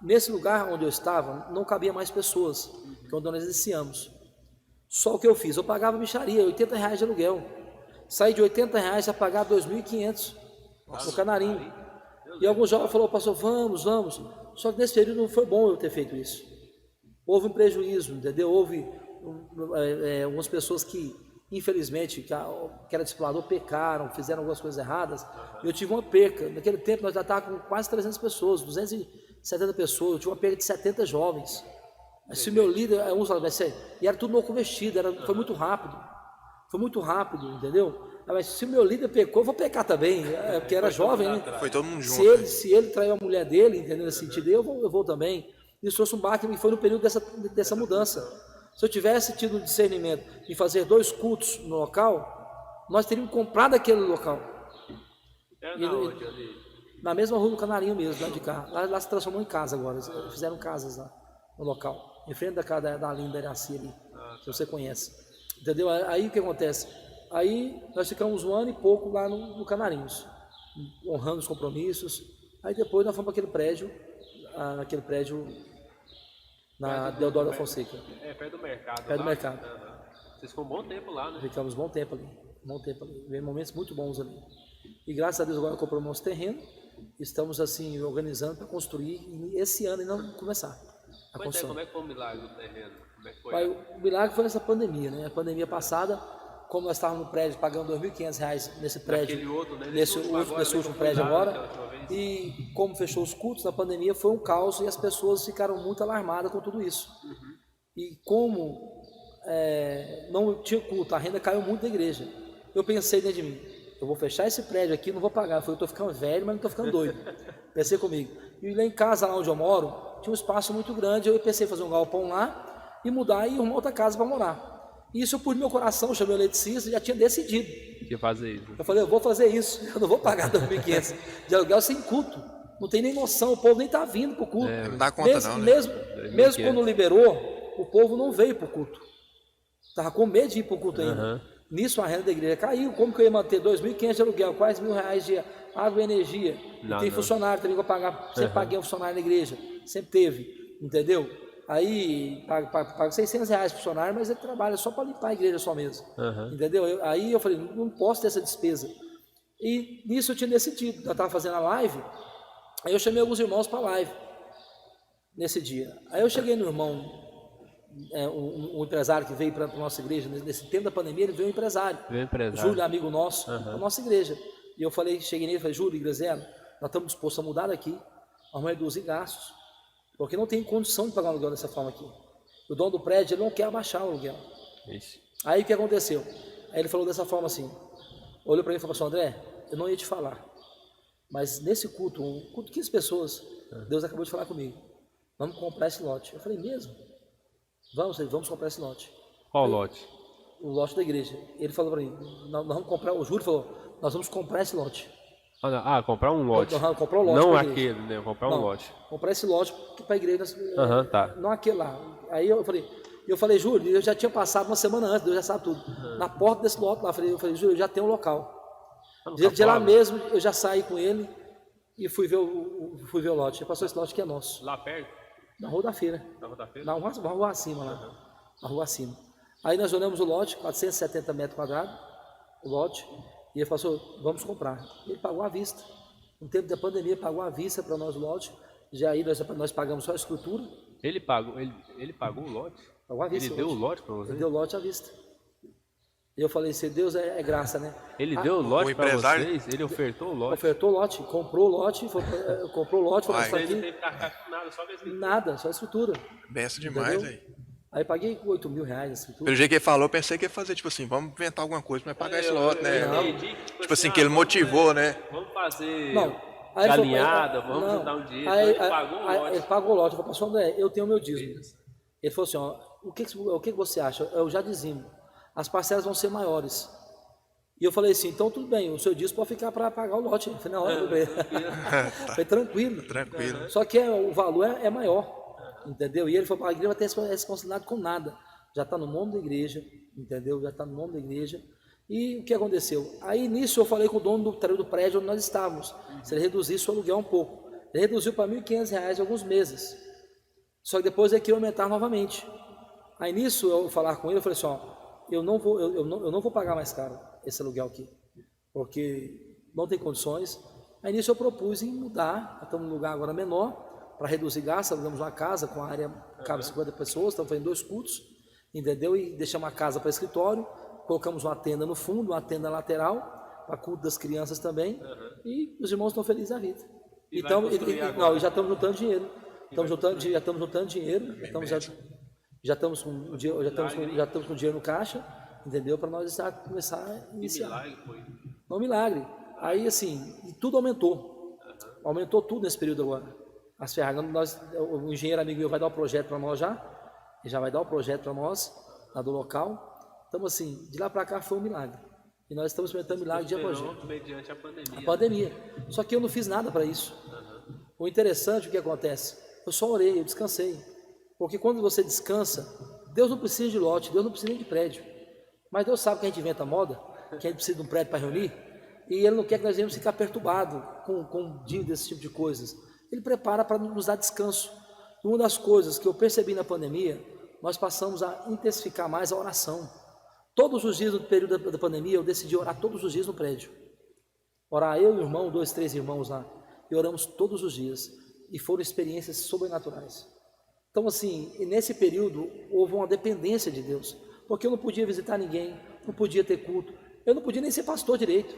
Nesse lugar onde eu estava, não cabia mais pessoas, que é onde nós iniciamos. Só o que eu fiz, eu pagava mixaria, R$80 de aluguel. Saí de R$80 a pagar R$2.500 no Canarinho. E alguns jovens falaram: pastor, vamos. Só que nesse período não foi bom eu ter feito isso. Houve um prejuízo, entendeu? Houve algumas pessoas que, infelizmente, que era discipulador, pecaram, fizeram algumas coisas erradas. E eu tive uma perca. Naquele tempo nós já estávamos com quase 300 pessoas, 270 pessoas. Eu tive uma perca de 70 jovens. Se o meu líder, e era tudo novo convertido, foi muito rápido, entendeu? Mas se o meu líder pecou, eu vou pecar também, porque era jovem, né?
Foi todo mundo junto.
Se ele traiu a mulher dele, entendeu? Nesse sentido, eu vou também. Isso trouxe um baque, e foi no período dessa mudança. Se eu tivesse tido o discernimento de fazer 2 cultos no local, nós teríamos comprado aquele local. Na mesma rua do Canarinho mesmo, lá de cá. Lá se transformou em casa agora, fizeram casas lá no local. Em frente da casa da Linda Iraci ali, que você conhece. Entendeu? Aí o que acontece? Aí nós ficamos 1 ano e pouco lá no Canarinhos, honrando os compromissos. Aí depois nós fomos para aquele prédio na Deodoro da Fonseca.
Perto do mercado.
Perto do mercado.
Vocês ficam um bom tempo lá, né?
Ficamos um bom tempo ali. Vem momentos muito bons ali. E graças a Deus agora compramos nosso terreno. Estamos assim organizando para construir e esse ano ainda não começar.
Como é que foi o milagre do terreno? Como é que foi?
O milagre foi essa pandemia, né? A pandemia passada, como nós estávamos no prédio pagando R$2.500 nesse prédio,
Outro, né?
nesse último prédio agora, e como fechou os cultos na pandemia, foi um caos e as pessoas ficaram muito alarmadas com tudo isso. E como não tinha culto, a renda caiu muito da igreja. Eu pensei dentro de mim: eu vou fechar esse prédio aqui, não vou pagar. Eu falei: eu estou ficando velho, mas não estou ficando doido. Pensei comigo. E lá em casa, lá onde eu moro, tinha um espaço muito grande. Eu pensei em fazer um galpão lá e mudar e arrumar outra casa para morar. E isso eu pus no meu coração, chamei o eletricista e já tinha decidido.
Que fazer isso.
Eu falei: eu vou fazer isso, eu não vou pagar 2.500 de aluguel sem culto. Não tem nem noção, o povo nem está vindo para o culto.
Não dá conta
Mesmo quando liberou, o povo não veio para o culto. Estava com medo de ir para o culto ainda. Nisso a renda da igreja caiu. Como que eu ia manter 2.500 de aluguel, quase R$1.000 de água e energia? E tem funcionário também que eu pagar. Sempre paguei um funcionário na igreja, sempre teve, entendeu? Aí pago R$600 pro funcionário, mas ele trabalha só para limpar a igreja só mesmo. Entendeu? Aí eu falei, não posso ter essa despesa. E nisso eu tinha decidido, eu estava fazendo a live, aí eu chamei alguns irmãos para a live, nesse dia. Aí eu cheguei no irmão, um empresário que veio para a nossa igreja, nesse tempo da pandemia, ele veio um empresário. Júlio, amigo nosso, da nossa igreja. E eu cheguei nele e falei, Júlio, Graziano, nós estamos dispostos a mudar daqui, vamos reduzir gastos, porque não tem condição de pagar um aluguel dessa forma aqui. O dono do prédio, ele não quer abaixar o aluguel.
Isso.
Aí o que aconteceu? Aí ele falou dessa forma assim, olhou para mim e falou assim, André, eu não ia te falar, mas nesse culto, um culto de 15 pessoas, Deus acabou de falar comigo, vamos comprar esse lote. Eu falei, mesmo? Vamos comprar esse lote.
Qual lote?
O lote da igreja. Ele falou para mim, nós vamos comprar, o Júlio falou, nós vamos comprar esse lote.
Comprar um lote.
Comprar um lote.
Não aquele, né? Comprar um lote.
Comprar esse lote para a igreja.
Tá.
Não aquele lá. Aí eu falei, Júlio, eu já tinha passado uma semana antes, Deus já sabe tudo. Na porta desse lote lá, eu falei, Júlio, eu já tenho um local. De lá mesmo, eu já saí com ele e fui ver o lote. Passou esse lote que é nosso.
Lá perto?
Na Rua da Feira.
Na Rua da Feira?
Na rua acima lá. Na rua acima. Aí nós olhamos o lote, 470 metros quadrados, o lote, e ele falou, vamos comprar. Ele pagou à vista. No tempo da pandemia, pagou à vista para nós o lote. Já aí nós pagamos só a escritura.
Ele pagou o lote?
Pagou à vista.
Ele deu o lote para você?
Ele deu o lote à vista. E eu falei, se Deus é graça, né?
Ele deu o lote para vocês? Ele ofertou o lote?
Ofertou o lote, comprou o lote, comprou o lote, falou,
Ele não teve que arcar com nada, só a escritura.
Nada, só a escritura.
Benção demais, aí.
Aí paguei R$8 mil a escritura.
Pelo jeito que ele falou, eu pensei que ia fazer, tipo assim, vamos inventar alguma coisa para pagar esse lote, né? Tipo assim, que ele motivou, né?
Vamos fazer
Aí
galinhada, vamos juntar um dinheiro. Aí, ele pagou o lote.
Ele pagou o lote. Eu falei, pastor André, eu tenho o meu dízimo. Ele falou assim, ó, o que você acha? Eu já dizimo. As parcelas vão ser maiores. E eu falei assim, então tudo bem, o seu dízimo pode ficar para pagar o lote. Eu falei, na hora, foi tranquilo.
Tranquilo.
Só que o valor é maior. Entendeu? E ele falou, a igreja vai ter responsabilidade com nada. Já está no nome da igreja, entendeu? Já está no nome da igreja. E o que aconteceu? Aí nisso eu falei com o dono do prédio onde nós estávamos. Se ele reduzisse o aluguel um pouco. Ele reduziu para R$1.500 em alguns meses. Só que depois ele queria aumentar novamente. Aí nisso eu falar com ele, eu falei assim, ó, eu não vou pagar mais caro esse aluguel aqui, porque não tem condições. Aí nisso eu propus em mudar, estamos num lugar agora menor, para reduzir gastos, alugamos uma casa com a área, cabe 50 pessoas, estamos fazendo 2 cultos, entendeu? E deixamos a casa para escritório, colocamos uma tenda no fundo, uma tenda lateral, para culto das crianças também, e os irmãos estão felizes da vida. Então, já estamos juntando dinheiro, já estamos juntando dinheiro, já estamos com dinheiro no caixa, entendeu? Para nós começar a iniciar.
Milagre foi.
Não, milagre. Aí assim, e tudo aumentou. Aumentou tudo nesse período agora. As ferramentas, o engenheiro amigo meu vai dar o projeto para nós já. Ele já vai dar o projeto para nós, lá do local. Então assim, de lá para cá foi um milagre. E nós estamos experimentando milagre dia após dia.
Mediante a pandemia.
A pandemia. Só que eu não fiz nada para isso. O interessante, o que acontece? Eu só orei, eu descansei. Porque quando você descansa, Deus não precisa de lote, Deus não precisa nem de prédio. Mas Deus sabe que a gente inventa moda, que a gente precisa de um prédio para reunir, e Ele não quer que nós venhamos ficar perturbados com dívida, desse tipo de coisas. Ele prepara para nos dar descanso. Uma das coisas que eu percebi na pandemia, nós passamos a intensificar mais a oração. Todos os dias no período da pandemia, eu decidi orar todos os dias no prédio. Orar eu e o irmão, 2, 3 irmãos lá, e oramos todos os dias. E foram experiências sobrenaturais. Então assim, nesse período, houve uma dependência de Deus. Porque eu não podia visitar ninguém, não podia ter culto, eu não podia nem ser pastor direito.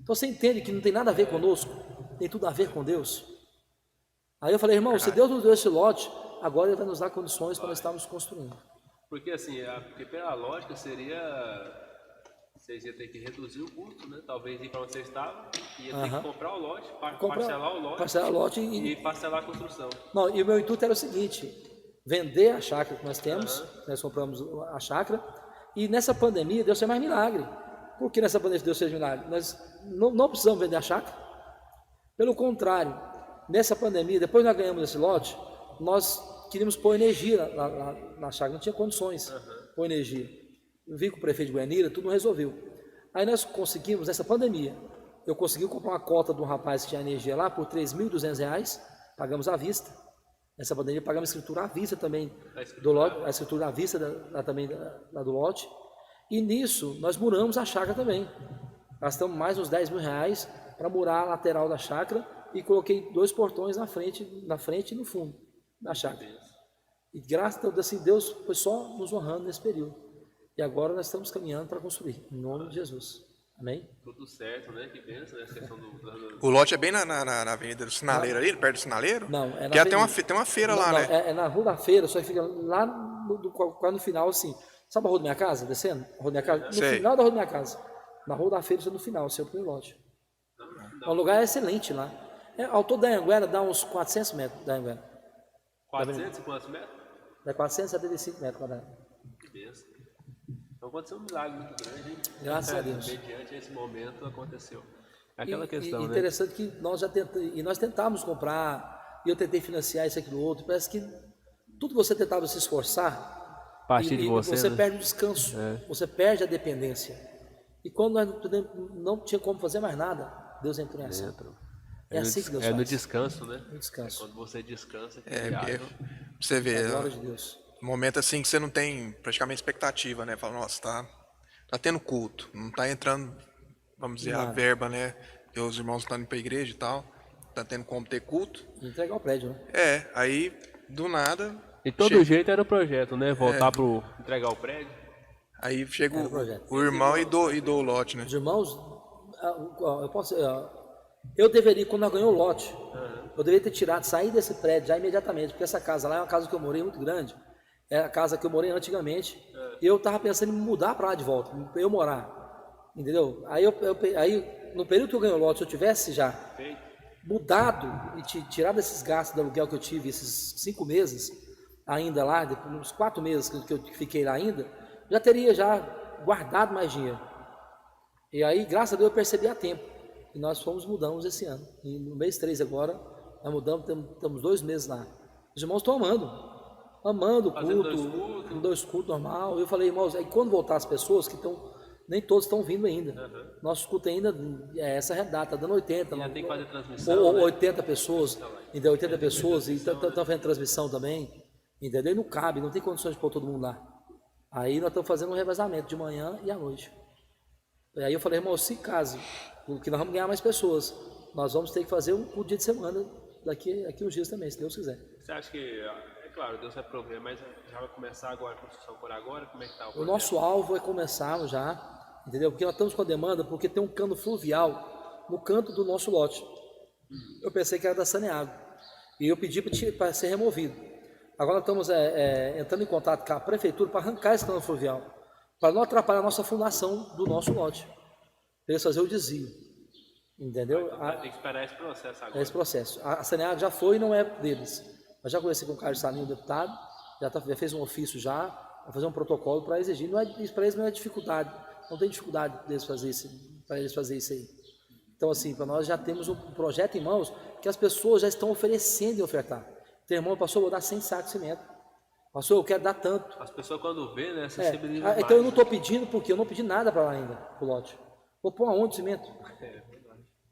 Então você entende que não tem nada a ver conosco, tem tudo a ver com Deus. Aí eu falei, irmão, se Deus nos deu esse lote, agora Ele vai nos dar condições para nós estarmos construindo.
Porque assim, porque pela lógica seria, vocês iam ter que reduzir o custo, né? Talvez ir para onde você estava, ia ter que comprar o lote, parcelar o lote e parcelar a construção.
Não, e o meu intuito era o seguinte, vender a chácara que nós temos, nós compramos a chácara, e nessa pandemia Deus fez mais milagre. Por que nessa pandemia Deus fez milagre? Nós não precisamos vender a chácara, pelo contrário, nessa pandemia, depois nós ganhamos esse lote, nós queríamos pôr energia na chácara, não tinha condições de pôr energia. Eu vi com o prefeito de Goianira, tudo não resolveu. Aí nós conseguimos, nessa pandemia, eu consegui comprar uma cota de um rapaz que tinha energia lá por R$3.200, pagamos à vista. Essa pandemia pagamos escritura à vista também
A escritura
do lote, a escritura à vista também da do lote. E nisso nós muramos a chácara também. Gastamos mais uns 10 mil reais para murar a lateral da chácara e coloquei 2 portões na frente e no fundo da chácara. E graças a Deus, assim, Deus foi só nos honrando nesse período. E agora nós estamos caminhando para construir, em nome de Jesus. Amém?
Tudo certo, né? Que benção, né? Essa questão
O lote é bem na avenida do Sinaleiro ali, perto do Sinaleiro?
Não, é na
Que tem
avenida.
tem uma feira lá,
Não,
né?
é na Rua da Feira, só que fica lá quase no final, assim. Sabe a Rua da Minha Casa, descendo? A Rua da Minha Casa? No
Sei.
final da Rua da Minha Casa. Na Rua da Feira, no final, seu primeiro lote. É um lugar excelente lá. Ao todo da Anhanguera dá uns 400 metros da Anhanguera.
400 e quantos metros?
Dá 475 metros quadrados.
Que benção. Então aconteceu um milagre muito grande, hein?
Graças a Deus.
Mediante esse momento aconteceu. Aquela
E
questão, né?
interessante que nós nós tentamos comprar, e eu tentei financiar isso, aquilo, outro. Parece que tudo que você tentava se esforçar,
A partir de você, né?
perde o descanso, você perde a dependência. E quando nós não tinha como fazer mais nada, Deus entrou em ação. É assim que Deus faz.
É no descanso, né?
No descanso.
Quando você descansa, que
É,
viaja.
porque você vê,
A glória de Deus.
um momento assim que você não tem praticamente expectativa, né? Fala, nossa, tá tendo culto, não tá entrando, vamos dizer, a
Nada.
verba, né? Porque os irmãos estão indo pra igreja e tal, tá tendo como ter culto.
E entregar o prédio, né?
Aí, do nada,
De todo jeito era o projeto, né? Voltar pro entregar o prédio.
aí chega
Era o projeto.
o irmão e dou o lote, né?
Os irmãos, eu deveria, quando nós ganhamos o lote, eu deveria ter tirado, sair desse prédio já imediatamente, porque essa casa lá é uma casa que eu morei muito grande, é a casa que eu morei antigamente, e eu estava pensando em mudar para lá de volta, para eu morar, entendeu? Aí, no período que eu ganhei o lote, se eu tivesse já mudado e tirado esses gastos do aluguel que eu tive, esses 5 meses ainda lá, depois, uns 4 meses que eu fiquei lá ainda, já teria já guardado mais dinheiro. E aí, graças a Deus, eu percebi a tempo. E nós mudamos esse ano. E no mês 3 agora, nós mudamos, estamos 2 meses lá. Os irmãos estão amando o culto, 2 cultos normal. Eu falei, irmãos, aí quando voltar as pessoas que estão, nem todos estão vindo ainda. Nosso culto ainda é essa redata, tá dando 80.
Já tem que fazer transmissão,
ou
né?
80 pessoas, entendeu? 80 pessoas, e estão fazendo transmissão também, entendeu? E não cabe, não tem condições de pôr todo mundo lá. Aí nós estamos fazendo um revezamento de manhã e à noite. E aí eu falei, irmão, se caso, porque nós vamos ganhar mais pessoas, nós vamos ter que fazer um dia de semana daqui uns dias também, se Deus quiser.
Você acha que, é claro, Deus vai prover, mas já vai começar agora a construção por agora? Como é que tá o
O
projeto?
nosso alvo é começar já, entendeu? Porque nós estamos com a demanda, porque tem um cano fluvial no canto do nosso lote. Eu pensei que era da Saneago, e eu pedi para ser removido. Agora estamos entrando em contato com a prefeitura para arrancar esse cano fluvial, para não atrapalhar a nossa fundação do nosso lote. Para eles fazerem o desvio. Entendeu?
Então vai ter que esperar esse processo agora.
Esse processo. A Saneago já foi e não é deles. Eu já conversei com o Carlos Saninho, deputado, já fez um ofício já, vai fazer um protocolo para exigir. Para eles não é dificuldade, não tem dificuldade deles para eles fazer isso aí. Então, assim, para nós já temos um projeto em mãos que as pessoas já estão oferecendo e ofertar. Tem irmão, pastor, eu vou dar 100 sacos de cimento. Pastor, eu quero dar tanto.
As pessoas quando vê, né, sensibilizam mais.
Então eu não estou pedindo, porque eu não pedi nada para lá ainda, pro lote. Vou pôr aonde o cimento?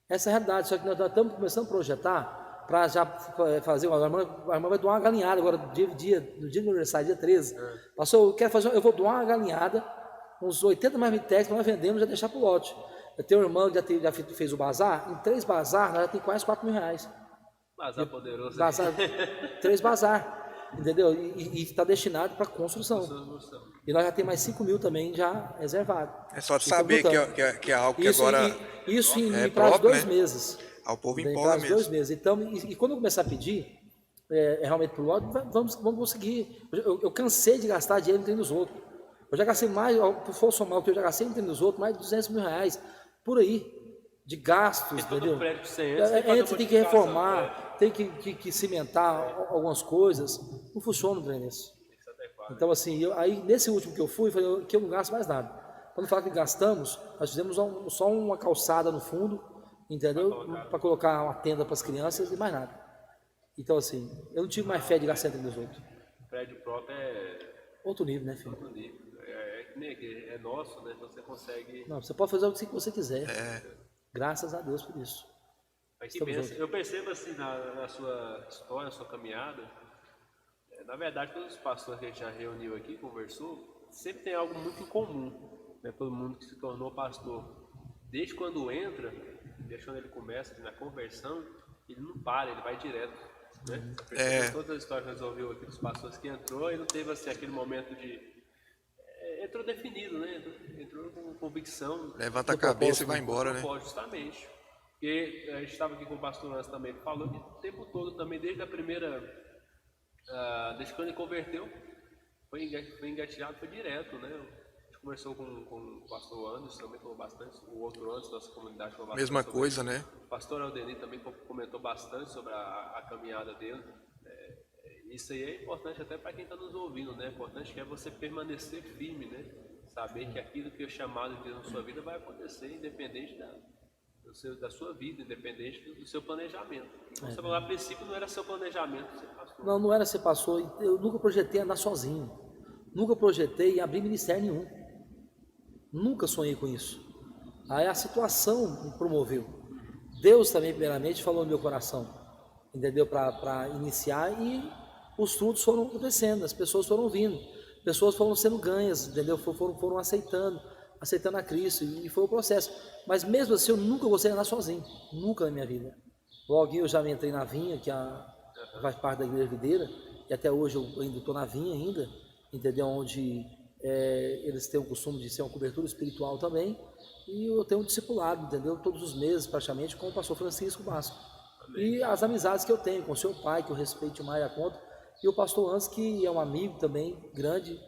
Essa é a realidade, só que nós estamos começando a projetar para já fazer. A irmã vai doar uma galinhada agora, no dia do aniversário, dia 13. Pastor, eu vou doar uma galinhada, uns 80 marmitex, nós vendemos e já deixar para o lote. Eu tenho um irmão que já fez o bazar, em 3 bazar, nós já temos quase 4 mil reais.
Bazar poderoso.
Bazar, 3 bazar, entendeu? E está destinado para construção. E nós já temos mais 5 mil também já reservado.
É só de saber que é algo que
isso,
agora
isso em
próprio,
prazo de 2
né?
meses.
Ao povo
Em
empolga
prazo de 2
mesmo.
meses. Então, e quando eu começar a pedir, realmente para o lote, vamos conseguir. Eu cansei de gastar dinheiro no trem dos outros. Eu já gastei mais, se for somar o que eu já gastei no trem dos outros, mais de 200 mil reais por aí, de gastos,
Todo
entendeu?
prédio que você entra,
Antes tem que reformar, tem que cimentar algumas coisas. Não funciona o trem desse. Então, assim, aí nesse último que eu fui, eu falei que eu não gasto mais nada. Quando falar que gastamos, nós fizemos só uma calçada no fundo, entendeu? Para colocar uma tenda para as crianças e mais nada. Então, assim, eu não tive mais fé de gastar entre os outros.
O prédio próprio é
Outro nível, né, filho?
outro nível. É nosso, né? Você consegue.
Não, você pode fazer o que você quiser. Graças a Deus por isso.
Mas que benção. Eu percebo assim na sua história, na sua caminhada, Na verdade, todos os pastores que a gente já reuniu aqui, conversou, sempre tem algo muito em comum, né? Todo mundo que se tornou pastor, desde quando entra, desde quando ele começa na conversão, ele não para, ele vai direto, né? Todas as histórias que nós ouvimos aqui dos pastores que entrou, e não teve assim aquele momento de entrou definido, né? Entrou com convicção.
Levanta a cabeça e vai embora, né?
Justamente. Porque a gente estava aqui com o pastor Antes também, que falou que o tempo todo também, desde a primeira, desde quando ele converteu, foi engatilhado, foi direto, né? A gente conversou com o pastor Anderson, também falou bastante, o outro antes da nossa comunidade falou bastante.
Mesma coisa, né?
O pastor Aldenir também comentou bastante sobre a caminhada dele. Isso aí é importante até para quem está nos ouvindo, né? É importante que é você permanecer firme, né? Saber que aquilo que é chamado de Deus na sua vida vai acontecer, independente da sua vida, independente do seu planejamento. Você falou, a princípio não era seu planejamento ser pastor.
Não era ser pastor. Eu nunca projetei andar sozinho. Nunca projetei abrir ministério nenhum. Nunca sonhei com isso. Aí a situação me promoveu. Deus também, primeiramente, falou no meu coração, entendeu? Para iniciar, e os frutos foram acontecendo, as pessoas foram vindo, pessoas foram sendo ganhas, entendeu? Foram aceitando a Cristo, e foi o processo. Mas mesmo assim, eu nunca gostei de andar sozinho, nunca na minha vida. Logo eu já me entrei na Vinha, que faz parte da Igreja Videira, e até hoje eu ainda estou na Vinha ainda, entendeu? Onde eles têm o costume de ser uma cobertura espiritual também, e eu tenho um discipulado, entendeu? Todos os meses, praticamente, com o pastor Francisco Basco. Amém. E as amizades que eu tenho com o seu pai, que eu respeito mais a conta, e o pastor Hans, que é um amigo também grande,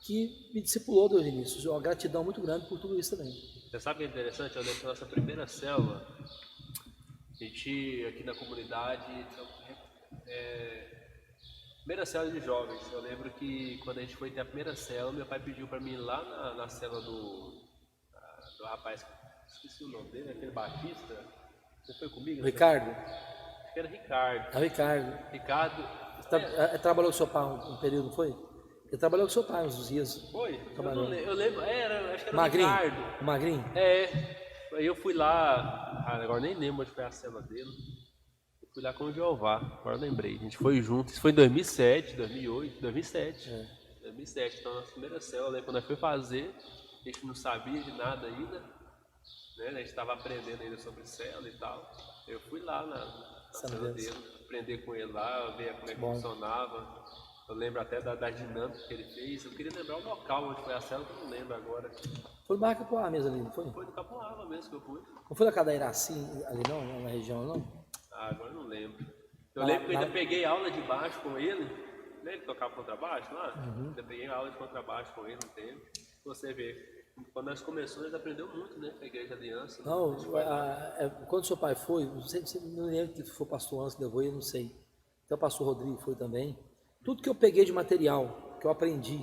que me discipulou desde o início. Uma gratidão muito grande por tudo isso também.
Você sabe o que é interessante? Eu lembro da nossa primeira célula, a gente aqui na comunidade, primeira célula de jovens. Eu lembro que quando a gente foi ter a primeira célula, meu pai pediu para mim ir lá na célula do rapaz, esqueci o nome dele, aquele Batista. Você foi comigo?
Ricardo?
Acho que era Ricardo.
Ricardo.
Ricardo.
Trabalhou com seu pai um período, não foi? Ele trabalhou com seu pai uns dias.
Foi?
Trabalhou.
Eu lembro, acho que era
Magrinho.
o Ricardo.
Magrinho?
Aí eu fui lá, agora nem lembro onde foi a célula dele. Eu fui lá com o Jeová, agora eu lembrei. A gente foi junto, isso foi em 2007, 2008, 2007. 2007, então na primeira célula, quando eu fui fazer, a gente não sabia de nada ainda, né? A gente estava aprendendo ainda sobre célula e tal. Eu fui lá na célula dele, aprender com ele lá, ver como é que funcionava. Eu lembro até da dinâmica que ele fez. Eu queria lembrar o local onde foi a célula, que eu não lembro agora.
Foi no Barra Capoá mesmo ali, não foi?
Foi no Capoava mesmo que eu fui.
Não foi na Cadairaci ali não, na região não?
Agora eu não lembro. Eu lembro que eu ainda peguei aula de baixo com ele, né? Ele tocava contrabaixo lá. Ainda peguei aula de contrabaixo com ele um tempo. Você vê, quando nós começamos, ele aprendeu muito, né? Com a Igreja Aliança.
Não, quando seu pai foi, não lembro que foi o pastor Antes que levou ele, não sei. Até o pastor Rodrigo foi também. Tudo que eu peguei de material, que eu aprendi,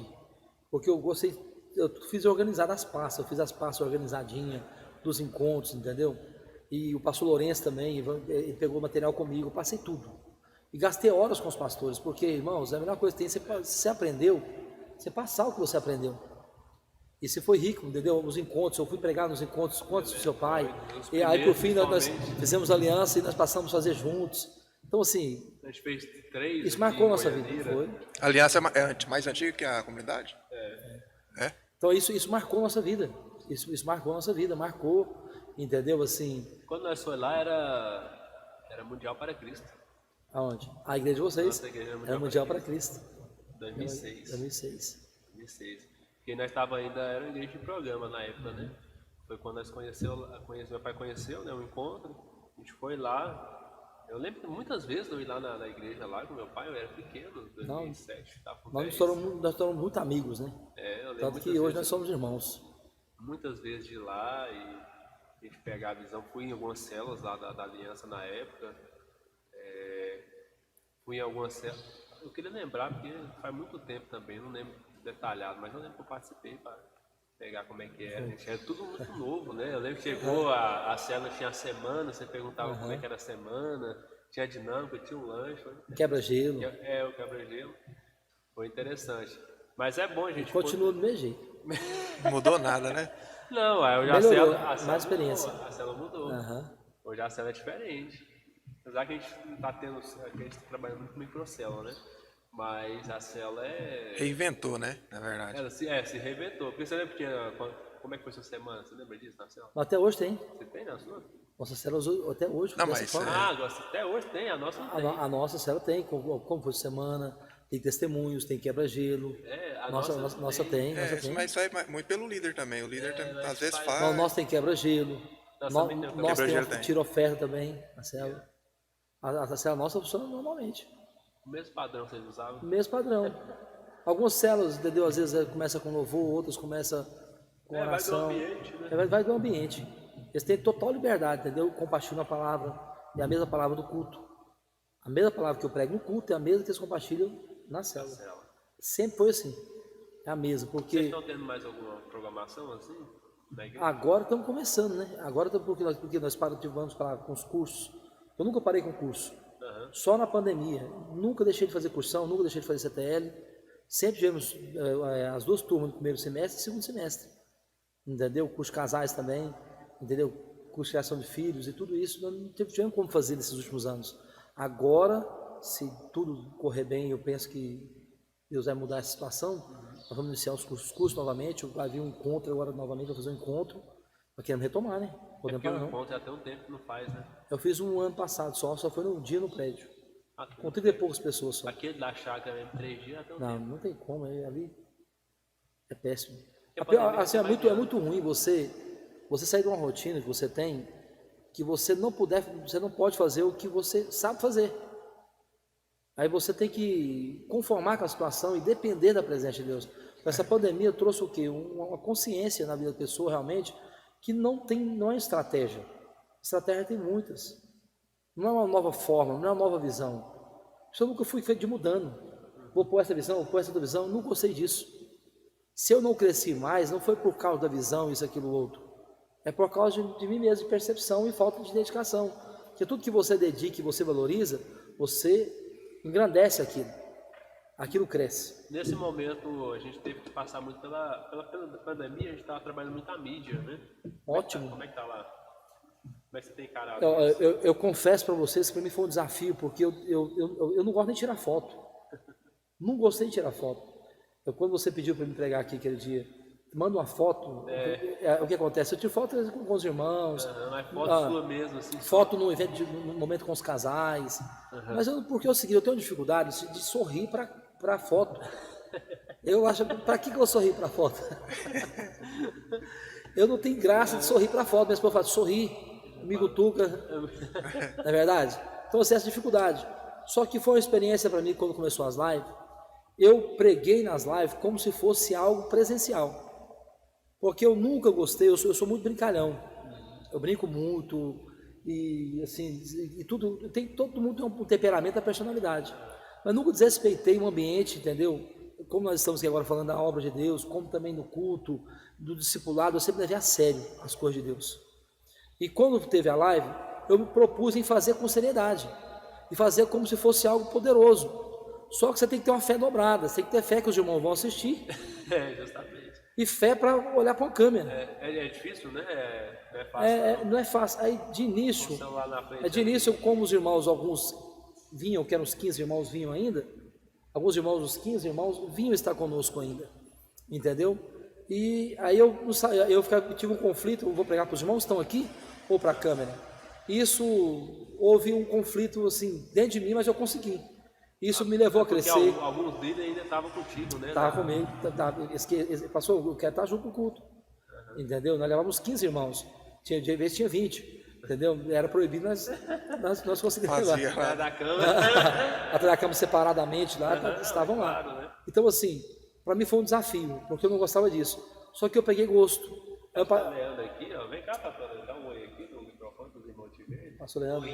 porque eu gostei, eu fiz organizar as pastas, eu fiz as pastas organizadinhas dos encontros, entendeu? E o pastor Lourenço também, ele pegou o material comigo, eu passei tudo. E gastei horas com os pastores, porque, irmãos, a melhor coisa que tem, você aprendeu, você passar o que você aprendeu. E você foi rico, entendeu? Os encontros, eu fui pregar nos encontros do seu pai, e aí por fim nós fizemos aliança e nós passamos a fazer juntos. Então, assim,
a gente fez 3.
Isso marcou a nossa vida, foi?
A aliança é mais antiga que a comunidade?
Então, isso marcou a nossa vida. Isso marcou a nossa vida, marcou, entendeu? Assim.
Quando nós foi lá, era Mundial para Cristo.
Aonde? A igreja de vocês?
Nossa igreja
era Mundial para Cristo.
2006. Porque nós estava ainda, era uma igreja de programa na época, né? Foi quando nós meu pai conheceu, né? Um encontro, a gente foi lá. Eu lembro que muitas vezes eu ia lá na igreja lá com meu pai, eu era pequeno, 2007, estava com 10.
Nós estamos muito amigos, né?
Eu lembro.
Tanto que hoje nós somos irmãos.
Muitas vezes de lá e a gente pegar a visão. Fui em algumas células lá da Aliança na época. Fui em algumas células. Eu queria lembrar, porque faz muito tempo também, não lembro detalhado, mas eu lembro que eu participei para pegar como é que era. Era tudo muito novo, né? Eu lembro que chegou a célula, tinha a semana, você perguntava como é que era a semana, tinha a dinâmica, tinha um lanche.
Quebra-gelo.
O quebra-gelo. Foi interessante. Mas é bom, a gente.
Continua do mesmo jeito.
Não mudou nada, né?
Não, hoje
melhorou,
a célula
mais experiência.
Mudou, a célula mudou. Hoje a célula é diferente. Apesar que a gente não está tendo, a gente está trabalhando muito com microcélula, né? Mas a célula
Reinventou, né? Na verdade.
ela se reinventou. Porque você lembra que tinha, como é que foi sua semana? Você lembra disso na célula?
Até hoje tem.
Você tem na sua?
Nossa célula até hoje.
Não,
dessa
mas,
forma.
Ah, agora até hoje tem, a nossa não tem.
A nossa célula tem, como foi semana, tem testemunhos, tem quebra-gelo.
A
Nossa tem.
Mas sai muito pelo líder também. O líder às vezes
faz-
faz.
Nós tem quebra-gelo.
Nós
Nós,
também temos
nós
quebra-gelo
tem
tem.
tira oferta também, a célula. A célula nossa funciona normalmente.
O mesmo padrão que vocês usavam.
Mesmo padrão. Algumas células, entendeu? Às vezes começa com louvor, outras começa com
Vai do
oração.
ambiente, né?
Vai do ambiente. Eles têm total liberdade, entendeu? Compartilham a palavra. É a mesma palavra do culto. A mesma palavra que eu prego no culto é a mesma que eles compartilham na célula. Sempre foi assim. É a mesma,
Vocês
porque
estão tendo mais alguma programação assim? Na igreja?
agora estamos começando, né? Agora estamos porque nós tivemos parar com os cursos. Eu nunca parei com curso. Só na pandemia. Nunca deixei de fazer cursão, nunca deixei de fazer CTL. Sempre tivemos as duas turmas no primeiro semestre e segundo semestre. Entendeu? Curso de casais também, entendeu? Curso de criação de filhos e tudo isso. Nós não tivemos como fazer nesses últimos anos. Agora, se tudo correr bem, eu penso que Deus vai mudar essa situação. Nós vamos iniciar os cursos novamente. Vai vir um encontro agora novamente, vou fazer um encontro. Nós queremos retomar, né? Podemos
Porque o
parar, não.
encontro é até um tempo que não faz, né?
Eu fiz um ano passado só foi no dia no prédio.
Ah,
Com 30 e poucas pessoas só.
aquele da chácara mesmo, 3 dias até um
Não,
tempo.
não tem como, ali é péssimo.
Porque a pandemia
Assim, é
vai
muito ruim você sair de uma rotina que você tem, que você não pode fazer o que você sabe fazer. Aí você tem que conformar com a situação e depender da presença de Deus. Essa pandemia trouxe o quê? Uma consciência na vida da pessoa realmente que não é estratégia. Estratégia tem muitas. Não é uma nova forma, não é uma nova visão. Isso eu nunca fui feito de mudando. Vou pôr essa visão, vou pôr essa outra visão, não gostei disso. Se eu não cresci mais, não foi por causa da visão, isso, aquilo, outro. É por causa de mim mesmo, de percepção e falta de dedicação. Porque tudo que você dedica e você valoriza, você engrandece aquilo. Aquilo cresce.
Nesse momento, a gente teve que passar muito pela pandemia, a gente estava trabalhando muito a mídia, né?
Ótimo.
Como é que tá lá? Como é que você tem encarado isso?
Eu confesso para vocês que para mim foi um desafio, porque eu não gosto nem de tirar foto. Não gostei de tirar foto. Quando você pediu para me pregar aqui aquele dia, manda uma foto, o que acontece? Eu tiro foto com os irmãos.
Mas foto sua mesmo, assim.
Foto no evento, no momento com os casais. Mas porque é o seguinte, eu tenho dificuldade de sorrir para foto. Eu acho, para que eu vou sorrir para foto? Eu não tenho graça de sorrir para foto, mas eu falo, sorrir, me cutuca, não é verdade? Então, essa dificuldade. Só que foi uma experiência para mim quando começou as lives. Eu preguei nas lives como se fosse algo presencial. Porque eu nunca gostei, eu sou muito brincalhão. Eu brinco muito e assim, e tudo, todo mundo tem um temperamento, a personalidade. Mas nunca desrespeitei o ambiente, entendeu? Como nós estamos aqui agora falando da obra de Deus, como também no culto, do discipulado, eu sempre levei a sério as coisas de Deus. E quando teve a live, eu me propus em fazer com seriedade e fazer como se fosse algo poderoso. Só que você tem que ter uma fé dobrada, você tem que ter fé que os irmãos vão assistir.
Justamente.
E fé para olhar para uma câmera.
É difícil, né? Não é fácil.
Não é fácil. Aí de início,
Lá na frente,
de início, como os irmãos, alguns vinham, que eram os 15 irmãos, vinham ainda. Alguns irmãos, os 15 irmãos, vinham estar conosco ainda. Entendeu? E aí eu tive um conflito, eu vou pregar para os irmãos que estão aqui ou para a câmera. Isso, houve um conflito assim, dentro de mim, mas eu consegui. Isso me levou a crescer.
Alguns deles ainda estavam contigo, né?
Estava comigo, passou, eu quero estar junto com o culto. Entendeu? Nós levávamos 15 irmãos. De vez tinha 20. Entendeu? Era proibido, nós conseguimos levar.
Atrás da cama.
Atrás da cama separadamente lá, estavam lá.
Claro, né?
Então, assim, para mim foi um desafio, porque eu não gostava disso. Só que eu peguei gosto.
Pastor Leandro aqui, ó. Vem cá, pastor, dá um oi aqui no microfone para os irmãos te verem.
Pastor Leandro.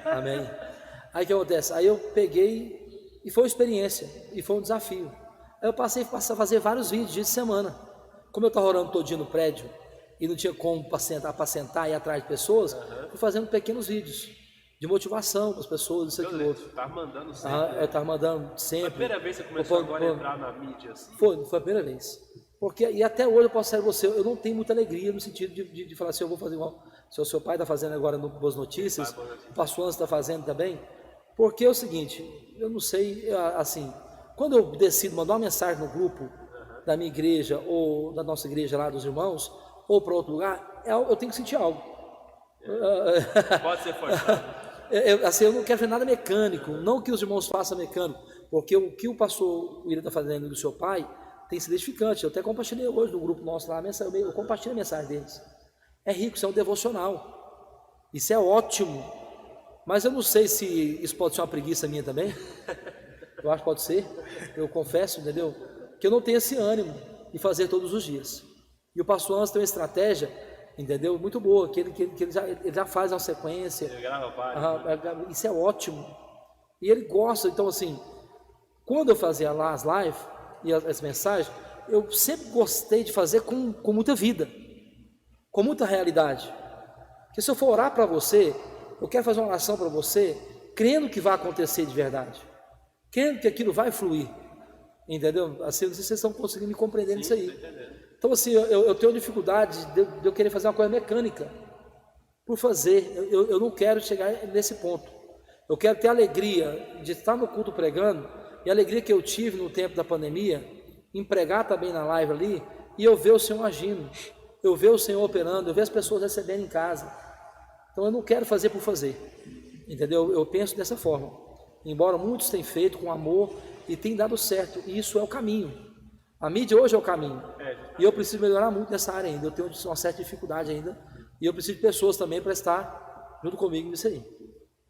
Amém. Aí o que acontece? Aí eu peguei, e foi uma experiência, e foi um desafio. Aí eu passei a fazer vários vídeos de semana. Como eu estava orando todo dia no prédio, e não tinha como apacentar e ir atrás de pessoas, fui fazendo pequenos vídeos de motivação para as pessoas, isso aqui outro.
Você estava mandando sempre.
Eu estava mandando sempre.
Foi a primeira vez que você começou agora a entrar na mídia assim?
Foi a primeira vez. Porque, e até hoje eu posso ser você, eu não tenho muita alegria no sentido de falar assim, eu vou fazer igual. Se o seu pai está fazendo agora no Boas Notícias, o pastor Anderson está fazendo também, Porque é o seguinte, eu não sei, assim, quando eu decido mandar uma mensagem no grupo da minha igreja ou da nossa igreja lá dos irmãos, ou para outro lugar, eu tenho que sentir algo.
Pode ser forçado.
Assim, eu não quero ver nada mecânico, não que os irmãos façam mecânico, porque o que o pastor William está fazendo do seu pai tem sido edificante. Eu até compartilhei hoje no grupo nosso lá, eu compartilho a mensagem deles. É rico, isso é um devocional. Isso é ótimo. Mas eu não sei se isso pode ser uma preguiça minha também. Eu acho que pode ser. Eu confesso, entendeu? Que eu não tenho esse ânimo de fazer todos os dias. E o pastor Anderson tem uma estratégia, entendeu? Muito boa, que ele já faz uma sequência.
Ele grava vários.
Isso é ótimo. E ele gosta. Então, assim, quando eu fazia lá as lives e as mensagens, eu sempre gostei de fazer com muita vida, com muita realidade. Porque se eu for orar para você, eu quero fazer uma oração para você, crendo que vai acontecer de verdade, crendo que aquilo vai fluir, entendeu? Assim, não sei se vocês estão conseguindo me compreender nisso aí. Então, assim, eu tenho dificuldade de eu querer fazer uma coisa mecânica por fazer. Eu não quero chegar nesse ponto. Eu quero ter a alegria de estar no culto pregando, e a alegria que eu tive no tempo da pandemia, em pregar também na live ali, e eu ver o Senhor agindo, eu ver o Senhor operando, eu ver as pessoas recebendo em casa. Então eu não quero fazer por fazer, entendeu? Eu penso dessa forma. Embora muitos tenham feito com amor e tem dado certo, e isso é o caminho. A mídia hoje é o caminho. E eu preciso melhorar muito nessa área ainda. Eu tenho uma certa dificuldade ainda, e eu preciso de pessoas também para estar junto comigo nisso aí.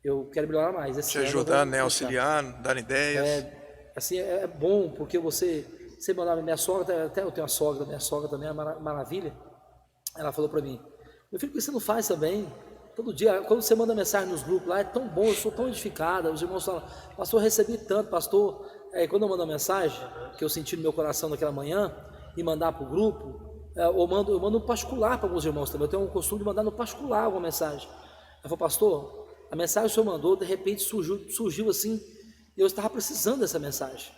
Eu quero melhorar mais.
Te ajudando, né? Auxiliando, dando ideias.
Assim, é bom, porque você mandava, minha sogra, até eu tenho uma sogra, minha sogra também é maravilha. Ela falou para mim: meu filho, por que você não faz também? Todo dia, quando você manda mensagem nos grupos lá, é tão bom, eu sou tão edificada. Os irmãos falam: pastor, eu recebi tanto, pastor. Quando eu mando uma mensagem que eu senti no meu coração naquela manhã e mandar para o grupo, eu mando no particular para alguns irmãos também. Eu tenho um costume de mandar no particular alguma mensagem. Ela falou: pastor, a mensagem que o senhor mandou, de repente surgiu assim, e eu estava precisando dessa mensagem.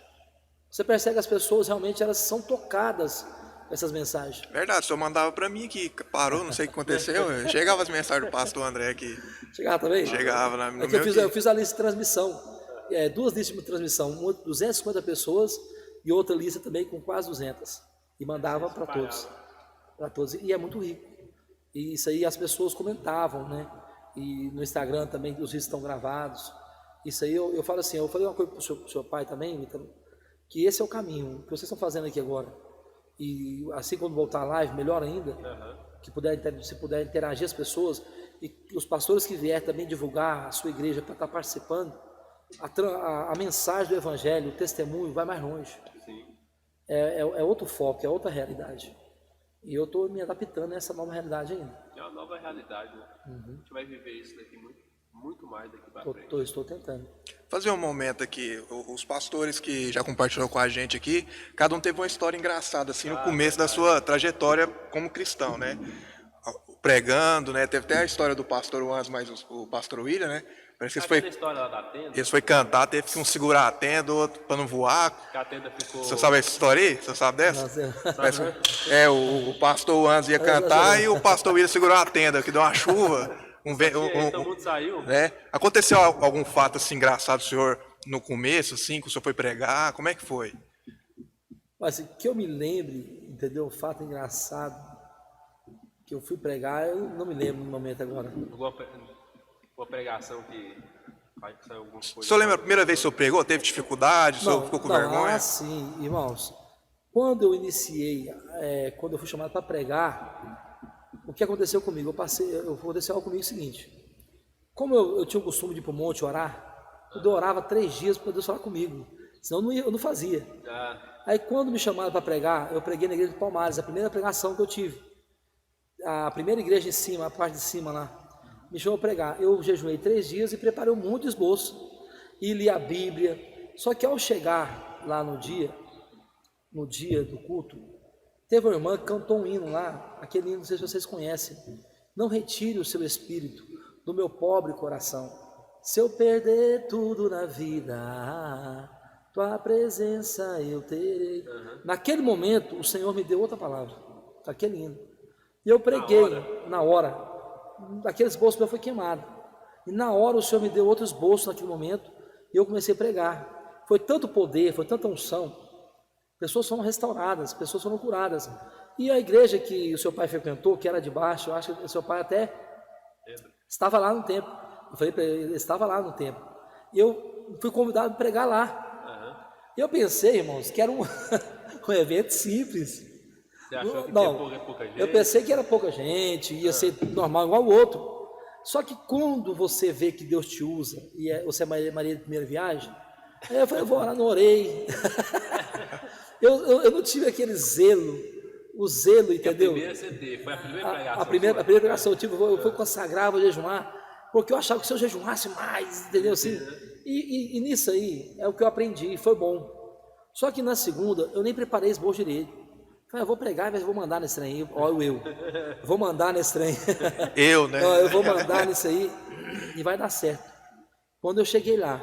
Você percebe que as pessoas realmente elas são tocadas com essas mensagens.
Verdade, o senhor mandava para mim que parou, não sei o que aconteceu. Chegava as mensagens do pastor André aqui.
Chegava também?
Chegava no
eu fiz a lista de transmissão. 2 listas de transmissão, uma de 250 pessoas e outra lista também com quase 200. E mandava para todos. Para todos. E é muito rico. E isso aí as pessoas comentavam, né? E no Instagram também os vídeos estão gravados. Isso aí eu falo assim, eu falei uma coisa para o seu pai também, que esse é o caminho, que vocês estão fazendo aqui agora. E assim quando voltar a live, melhor ainda, que se puder interagir as pessoas, e os pastores que vier também divulgar a sua igreja para estar participando, a mensagem do evangelho, o testemunho vai mais longe.
Sim.
É outro foco, é outra realidade. E eu estou me adaptando a essa nova realidade ainda.
É uma nova realidade, né? A gente vai viver isso daqui muito mais daqui para frente.
Estou tentando.
Fazer um momento aqui, os pastores que já compartilhou com a gente aqui, cada um teve uma história engraçada, assim, no começo da sua trajetória como cristão, né? Pregando, né? Teve até a história do pastor Wanz, mas o pastor William, né? Parece que
A história lá da tenda.
esse foi cantar, teve que um segurar a tenda, outro para não voar.
Que a tenda ficou...
Você sabe essa história aí? Você sabe dessa?
Nossa,
O pastor Wanz ia cantar e o pastor William segurou a tenda, que deu uma chuva.
Todo mundo saiu.
Né? Aconteceu algum fato assim engraçado, senhor, no começo, assim, que o senhor foi pregar? Como é que foi?
Mas que eu me lembre, entendeu? Um fato engraçado que eu fui pregar, eu não me lembro no momento agora.
Uma pregação que saiu alguma coisa.
O senhor lembra a primeira vez que o senhor pregou? Teve dificuldade? O senhor ficou com vergonha?
Sim, irmãos. Quando eu iniciei, quando eu fui chamado para pregar, o que aconteceu comigo? Aconteceu algo comigo o seguinte: como eu tinha o costume de ir para o monte orar, eu orava 3 dias para Deus falar comigo, senão eu não fazia. Aí quando me chamaram para pregar, eu preguei na igreja de Palmares, a primeira pregação que eu tive. A primeira igreja em cima, a parte de cima lá, me chamou para pregar. Eu jejuei 3 dias e preparei um monte de esboço, e li a Bíblia. Só que ao chegar lá no dia do culto, teve uma irmã que cantou um hino lá, aquele hino, não sei se vocês conhecem: não retire o seu espírito do meu pobre coração, se eu perder tudo na vida, tua presença eu terei. Naquele momento, o Senhor me deu outra palavra, aquele hino, e eu preguei na hora. Aquele esboço meu foi queimado, E na hora o Senhor me deu outros bolsos naquele momento e eu comecei a pregar. Foi tanto poder, foi tanta unção. Pessoas foram restauradas, pessoas foram curadas. E a igreja que o seu pai frequentou, que era de baixo, eu acho que o seu pai até estava lá no templo. Eu falei para ele, ele estava lá no templo. E eu fui convidado a pregar lá. E eu pensei, irmãos, que era um evento simples.
Você achou que
Não,
tinha pouca gente?
eu pensei que era pouca gente, ia ser normal igual o outro. Só que quando você vê que Deus te usa, e você é Maria de primeira viagem, aí eu falei, eu vou lá, não orei. eu não tive aquele zelo, o zelo, entendeu?
A primeira você teve, foi a primeira pregação.
A primeira pregação, eu fui consagrar, vou jejuar, porque eu achava que se eu jejuasse mais, entendeu? Assim, e nisso aí é o que eu aprendi, foi bom. Só que na segunda, eu nem preparei esse bolso direito. Falei, eu vou pregar, mas eu vou mandar nesse trem aí. Olha eu vou mandar nesse trem.
Eu, né?
Eu vou mandar nisso aí e vai dar certo. Quando eu cheguei lá,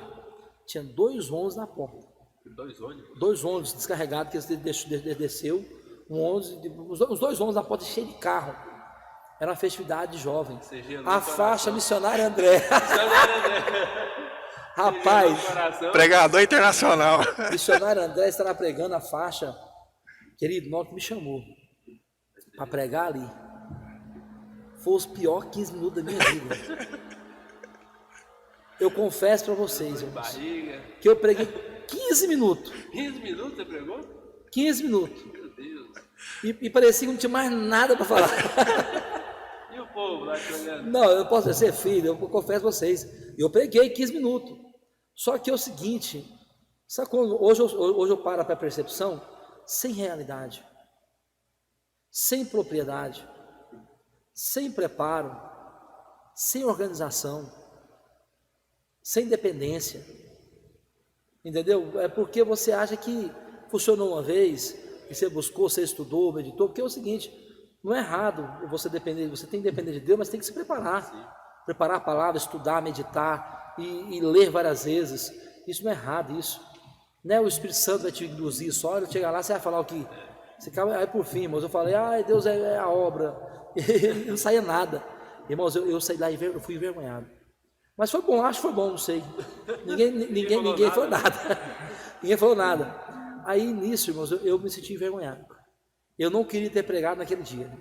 tinha 2 ônibus na porta.
2 ônibus?
2 ônibus descarregados que ele desceu. Os 2 ônibus na porta cheios de carro. Era uma festividade de jovem. A faixa Missionário André. Rapaz,
Pregador internacional.
Missionário André estará pregando a faixa. Querido, na hora que me chamou para pregar ali, foi os piores 15 minutos da minha vida. Eu confesso para vocês, irmãos, que eu preguei 15 minutos.
15 minutos você pregou?
15 minutos.
Meu Deus.
E parecia que não tinha mais nada para falar.
E o povo lá te olhando?
Não, eu posso ser filho, eu confesso para vocês. Eu preguei 15 minutos. Só que é o seguinte, sabe quando hoje eu paro para a percepção? Sem realidade, sem propriedade, sem preparo, sem organização, sem dependência, entendeu? É porque você acha que funcionou uma vez, que você buscou, você estudou, meditou, porque é o seguinte, não é errado você depender, você tem que depender de Deus, mas tem que se preparar, preparar a palavra, estudar, meditar e ler várias vezes, isso não é errado, isso. Né, o Espírito Santo vai te induzir só, ele chegar lá, você vai falar o que? Você acaba, aí por fim, irmãos, eu falei, Deus é a obra, e não saía nada. Irmãos, eu saí lá e eu fui envergonhado. Mas foi bom, acho que foi bom, não sei. Ninguém falou nada. Ninguém falou nada. Aí nisso, irmãos, eu me senti envergonhado. Eu não queria ter pregado naquele dia.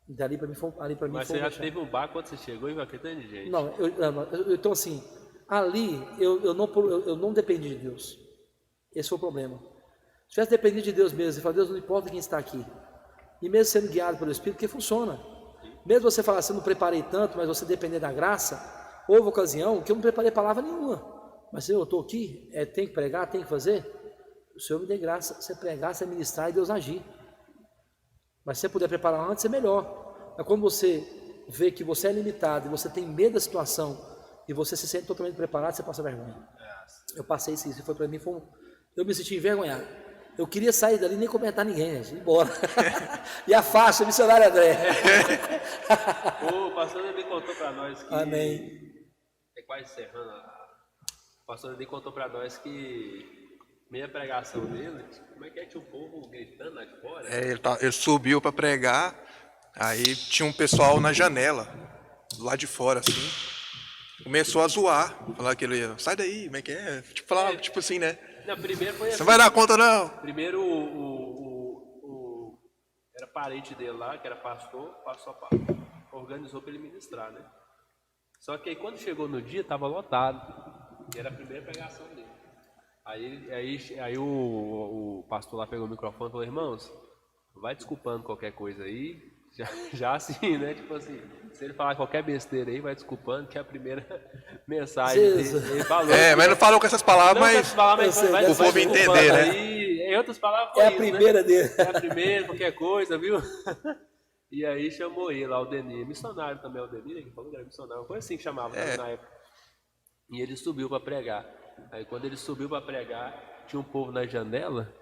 Dali para mim foi
Mas você já teve um bar quando você chegou e vai ter tanta gente.
Não, então assim, ali eu não dependi de Deus. Esse foi o problema. Se tivesse dependido de Deus mesmo, e falar, Deus, não importa quem está aqui. E mesmo sendo guiado pelo Espírito, que funciona. Mesmo você falar assim, eu não preparei tanto, mas você depender da graça, houve ocasião que eu não preparei palavra nenhuma. Mas se eu estou aqui, tem que pregar, tem que fazer. O Senhor me dê graça, você pregar, você ministrar e Deus agir. Mas se você puder preparar antes, é melhor. Mas quando você vê que você é limitado e você tem medo da situação e você se sente totalmente preparado, você passa vergonha. Eu passei isso, foi para mim, eu me senti envergonhado. Eu queria sair dali e nem comentar ninguém, gente, ir embora. E a faixa, Missionário André.
O pastor Davi contou para nós que...
Amém.
É quase encerrando. O pastor Davi contou para nós que meia pregação dele, como é que tinha um povo gritando lá de fora?
Ele subiu para pregar, aí tinha um pessoal na janela, lá de fora, assim. Começou a zoar, falar que ele ia, sai daí, como é que é? Tipo, falar, tipo assim, né?
Não, primeiro foi assim.
Você vai dar conta, não?
Primeiro era parente dele lá, que era pastor, organizou para ele ministrar, né? Só que aí quando chegou no dia, estava lotado. E era a primeira pregação dele. Aí o pastor lá pegou o microfone e falou, irmãos, vai desculpando qualquer coisa aí, já assim, né? Tipo assim, se ele falar qualquer besteira aí, vai desculpando, que é a primeira mensagem dele falou.
Mas não falou com essas palavras, mas
vai
o povo entender, né?
Aí, em outras palavras,
É a primeira dele.
É a primeira, qualquer coisa, viu? E aí chamou ele lá, o Denir, missionário também, o Denir, que falou que era missionário, foi assim que chamava na época. E ele subiu para pregar. Aí quando ele subiu para pregar, tinha um povo na janela,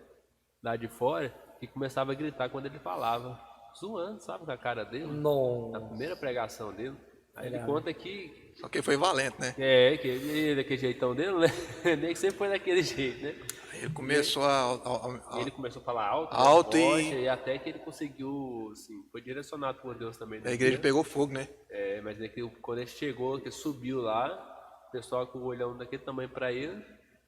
lá de fora, que começava a gritar quando ele falava. Zoando, sabe, com a cara dele.
Não.
Na primeira pregação dele. Aí ele conta que...
Só que foi valente, né?
Que ele, daquele jeitão dele, né? Nem que sempre foi daquele jeito, né?
Ele começou
Ele começou a falar alto,
Alto
forte, e até que ele conseguiu, assim, foi direcionado por Deus também.
a igreja pegou fogo, né?
Mas é que quando ele chegou, que subiu lá, o pessoal com o olhão daquele tamanho para ele,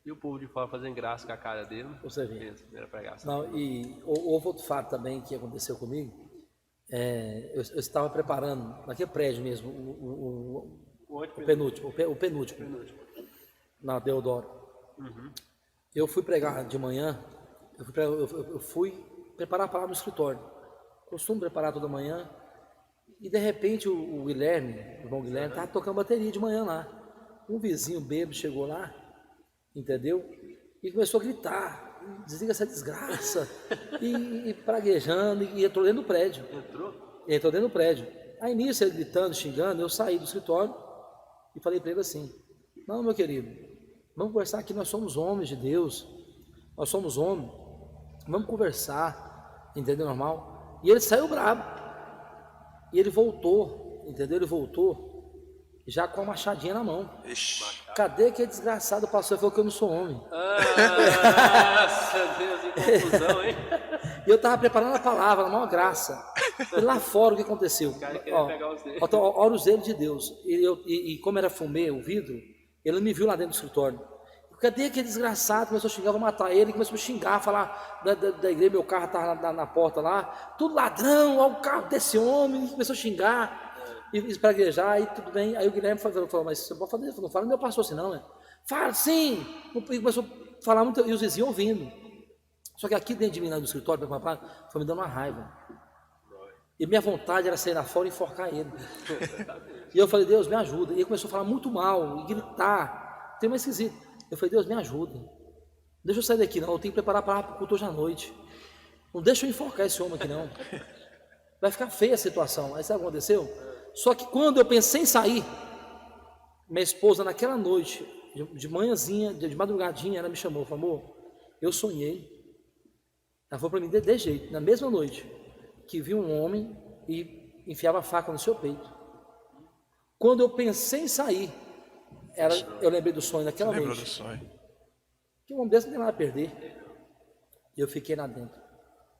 e o povo de fora fazendo graça com a cara dele.
Você vê.
Primeira pregação.
Não, e houve outro fato também que aconteceu comigo. Eu estava preparando, naquele prédio mesmo, o penúltimo, na Deodoro. Eu fui pregar de manhã, eu fui preparar a palavra no escritório. Costumo preparar toda manhã. E de repente o Guilherme, o irmão Guilherme, estava tocando bateria de manhã lá. Um vizinho bêbado chegou lá, entendeu? E começou a gritar, desliga essa desgraça, e praguejando, e entrou dentro do prédio. Entrou dentro do prédio. Aí nisso, ele gritando, xingando, eu saí do escritório e falei para ele assim, não, meu querido, vamos conversar aqui, nós somos homens de Deus, nós somos homens, vamos conversar, entendeu, normal? E ele saiu bravo, e ele voltou, entendeu, ele voltou, já com a machadinha na mão.
Ixi.
Cadê aquele desgraçado pastor? Ele falou que eu não sou homem.
Nossa, Deus, que confusão, hein?
E eu estava preparando a palavra, na maior graça. E lá fora o que aconteceu?
O cara queria pegar os dedos.
Olha os dedos de Deus. E como era fumê, o vidro, ele me viu lá dentro do escritório. Cadê aquele desgraçado? Começou a xingar, vou matar ele. Começou a xingar, falar da igreja, meu carro estava na porta lá. Tudo ladrão, olha o carro desse homem. Começou a xingar e espraguejar, e tudo bem. Aí o Guilherme falou, mas você pode fazer? Não fala meu pastor assim não, né? Fala sim! E começou a falar muito, e os vizinhos ouvindo. Só que aqui dentro de mim, lá no escritório, foi me dando uma raiva. E minha vontade era sair lá fora e enforcar ele. E eu falei, Deus, me ajuda. E ele começou a falar muito mal, e gritar. Tem mais esquisito. Eu falei, Deus, me ajuda. Deixa eu sair daqui, não. Eu tenho que preparar para o culto hoje à noite. Não deixa eu enforcar esse homem aqui, não. Vai ficar feia a situação. Aí sabe o que aconteceu? Só que quando eu pensei em sair, minha esposa, naquela noite, de manhãzinha, de madrugadinha, ela me chamou, falou, amor, eu sonhei. Ela falou para mim, de jeito, na mesma noite, que viu um homem e enfiava a faca no seu peito. Quando eu pensei em sair, eu lembrei do sonho naquela noite.
Lembrou do sonho?
Que um homem desse não tem nada a perder. E eu fiquei lá dentro.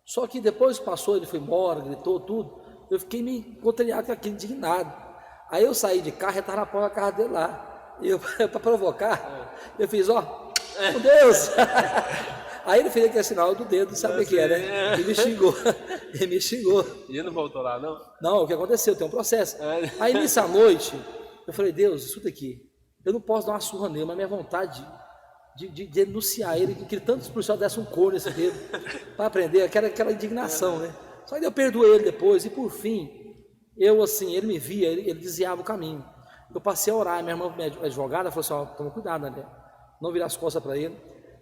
Só que depois passou, ele foi embora, gritou tudo. Eu fiquei me contrariado com aquilo, indignado. Aí eu saí de carro e estava na porta da casa dele lá. E eu, para provocar, eu fiz, ó, com Deus. Aí ele fez aquele sinal do dedo, sabe o que é, né? Ele me xingou. Ele me xingou.
E ele não voltou lá, não?
Não, o que aconteceu? Tem um processo. Aí nessa noite, eu falei, Deus, escuta aqui. Eu não posso dar uma surra nele, mas minha vontade de denunciar ele, que tantos policiais dessem um couro nesse dedo, para aprender aquela indignação, né? Só que eu perdoei ele depois, e por fim, eu assim, ele me via, ele desviava o caminho. Eu passei a orar, minha irmã, minha advogada, falou assim, ó, toma cuidado, né? Não virar as costas para ele.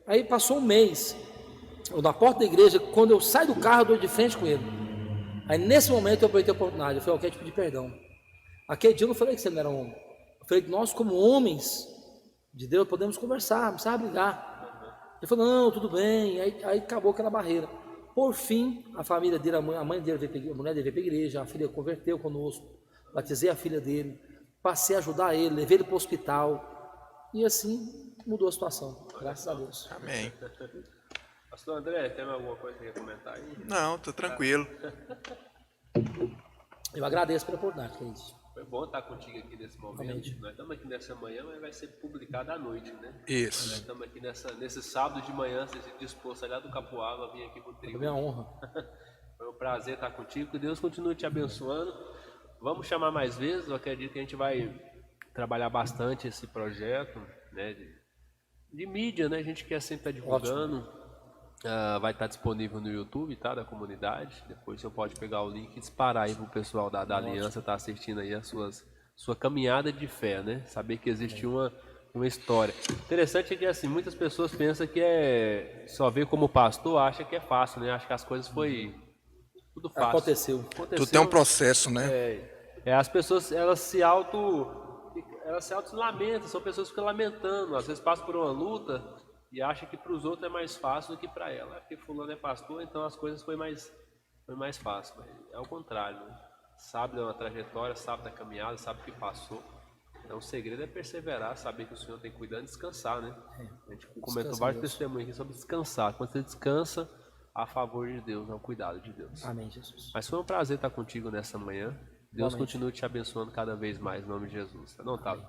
Aí passou um mês, na porta da igreja, quando eu saio do carro, eu dou de frente com ele. Aí nesse momento eu aproveitei a oportunidade, eu falei, eu quero te pedir perdão. Aquele dia eu não falei que você não era homem. Eu falei que nós, como homens de Deus, podemos conversar, não precisava brigar. Ele falou, não, tudo bem. Aí acabou aquela barreira. Por fim, a família dele, a mãe dele, a mulher dele veio para a igreja, a filha converteu conosco, batizei a filha dele, passei a ajudar ele, levei ele para o hospital. E assim mudou a situação, graças a Deus.
Amém.
Pastor André, tem alguma coisa que você quer comentar aí?
Não, tô tranquilo.
Eu agradeço pela oportunidade, que é isso.
Foi bom estar contigo aqui nesse momento.
Realmente.
Nós estamos aqui nessa manhã, mas vai ser publicado à noite, né?
Isso.
Nós estamos aqui nesse sábado de manhã, você se dispôs lá do Capoava, vir aqui pro
É
trio.
minha honra.
Foi um prazer estar contigo, que Deus continue te abençoando. Vamos chamar mais vezes, eu acredito que a gente vai trabalhar bastante esse projeto, né, de mídia, né? A gente quer sempre estar divulgando. Vai estar disponível no YouTube, tá, da comunidade. Depois você pode pegar o link e disparar aí pro pessoal da Aliança tá assistindo aí sua caminhada de fé, né? Saber que existe uma história. Interessante é que assim, muitas pessoas pensam que só ver como pastor, acha que é fácil, né? Acha que as coisas foi tudo fácil.
Aconteceu.
Tu tem um processo, né?
As pessoas, elas se lamentam, são pessoas que ficam lamentando, às vezes passam por uma luta e acha que para os outros é mais fácil do que para ela, porque fulano é pastor, então as coisas foi mais fácil. Mas é o contrário, né? Sabe da uma trajetória, sabe da caminhada, sabe o que passou. Então o segredo é perseverar, saber que o Senhor tem cuidado e descansar, né? A gente comentou
Descansa em
vários
Deus.
testemunhos aqui sobre descansar. Quando você descansa, a favor de Deus, ao cuidado de Deus.
Amém, Jesus.
Mas foi um prazer estar contigo nessa manhã. Deus
Igualmente.
continue te abençoando cada vez mais, em nome de Jesus. Tá não, Otávio?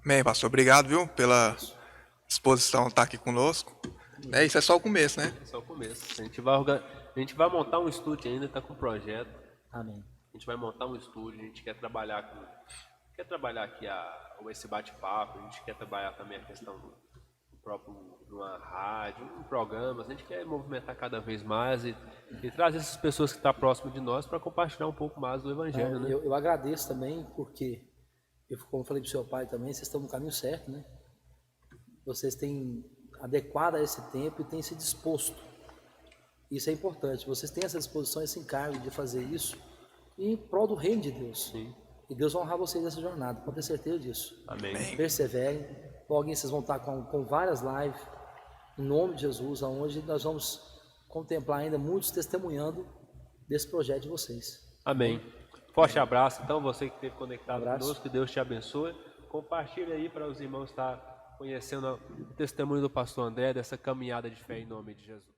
Amém, pastor. Obrigado, viu, pela disposição de estar aqui conosco. Isso é só o começo, né?
Esse é o começo. A gente vai montar um estúdio ainda, está com um projeto.
Amém.
A gente vai montar um estúdio, a gente quer trabalhar aqui esse bate-papo, a gente quer trabalhar também a questão do próprio de uma rádio, um programa. A gente quer movimentar cada vez mais e trazer essas pessoas que estão próximas de nós para compartilhar um pouco mais do Evangelho, né?
Eu agradeço também, porque, como eu falei para o seu pai também, vocês estão no caminho certo, né? Vocês têm adequado a esse tempo e têm se disposto. Isso é importante. Vocês têm essa disposição, esse encargo de fazer isso em prol do reino de Deus.
Sim.
E Deus vai honrar vocês nessa jornada, pode ter certeza disso.
Amém.
Perseverem. Logo vocês vão estar com várias lives, em nome de Jesus, onde nós vamos contemplar ainda muitos testemunhando desse projeto de vocês.
Amém. Forte abraço, então, você que esteve conectado
Abraço.
conosco, que Deus te abençoe. Compartilhe aí para os irmãos estar conhecendo o testemunho do pastor André, dessa caminhada de fé em nome de Jesus.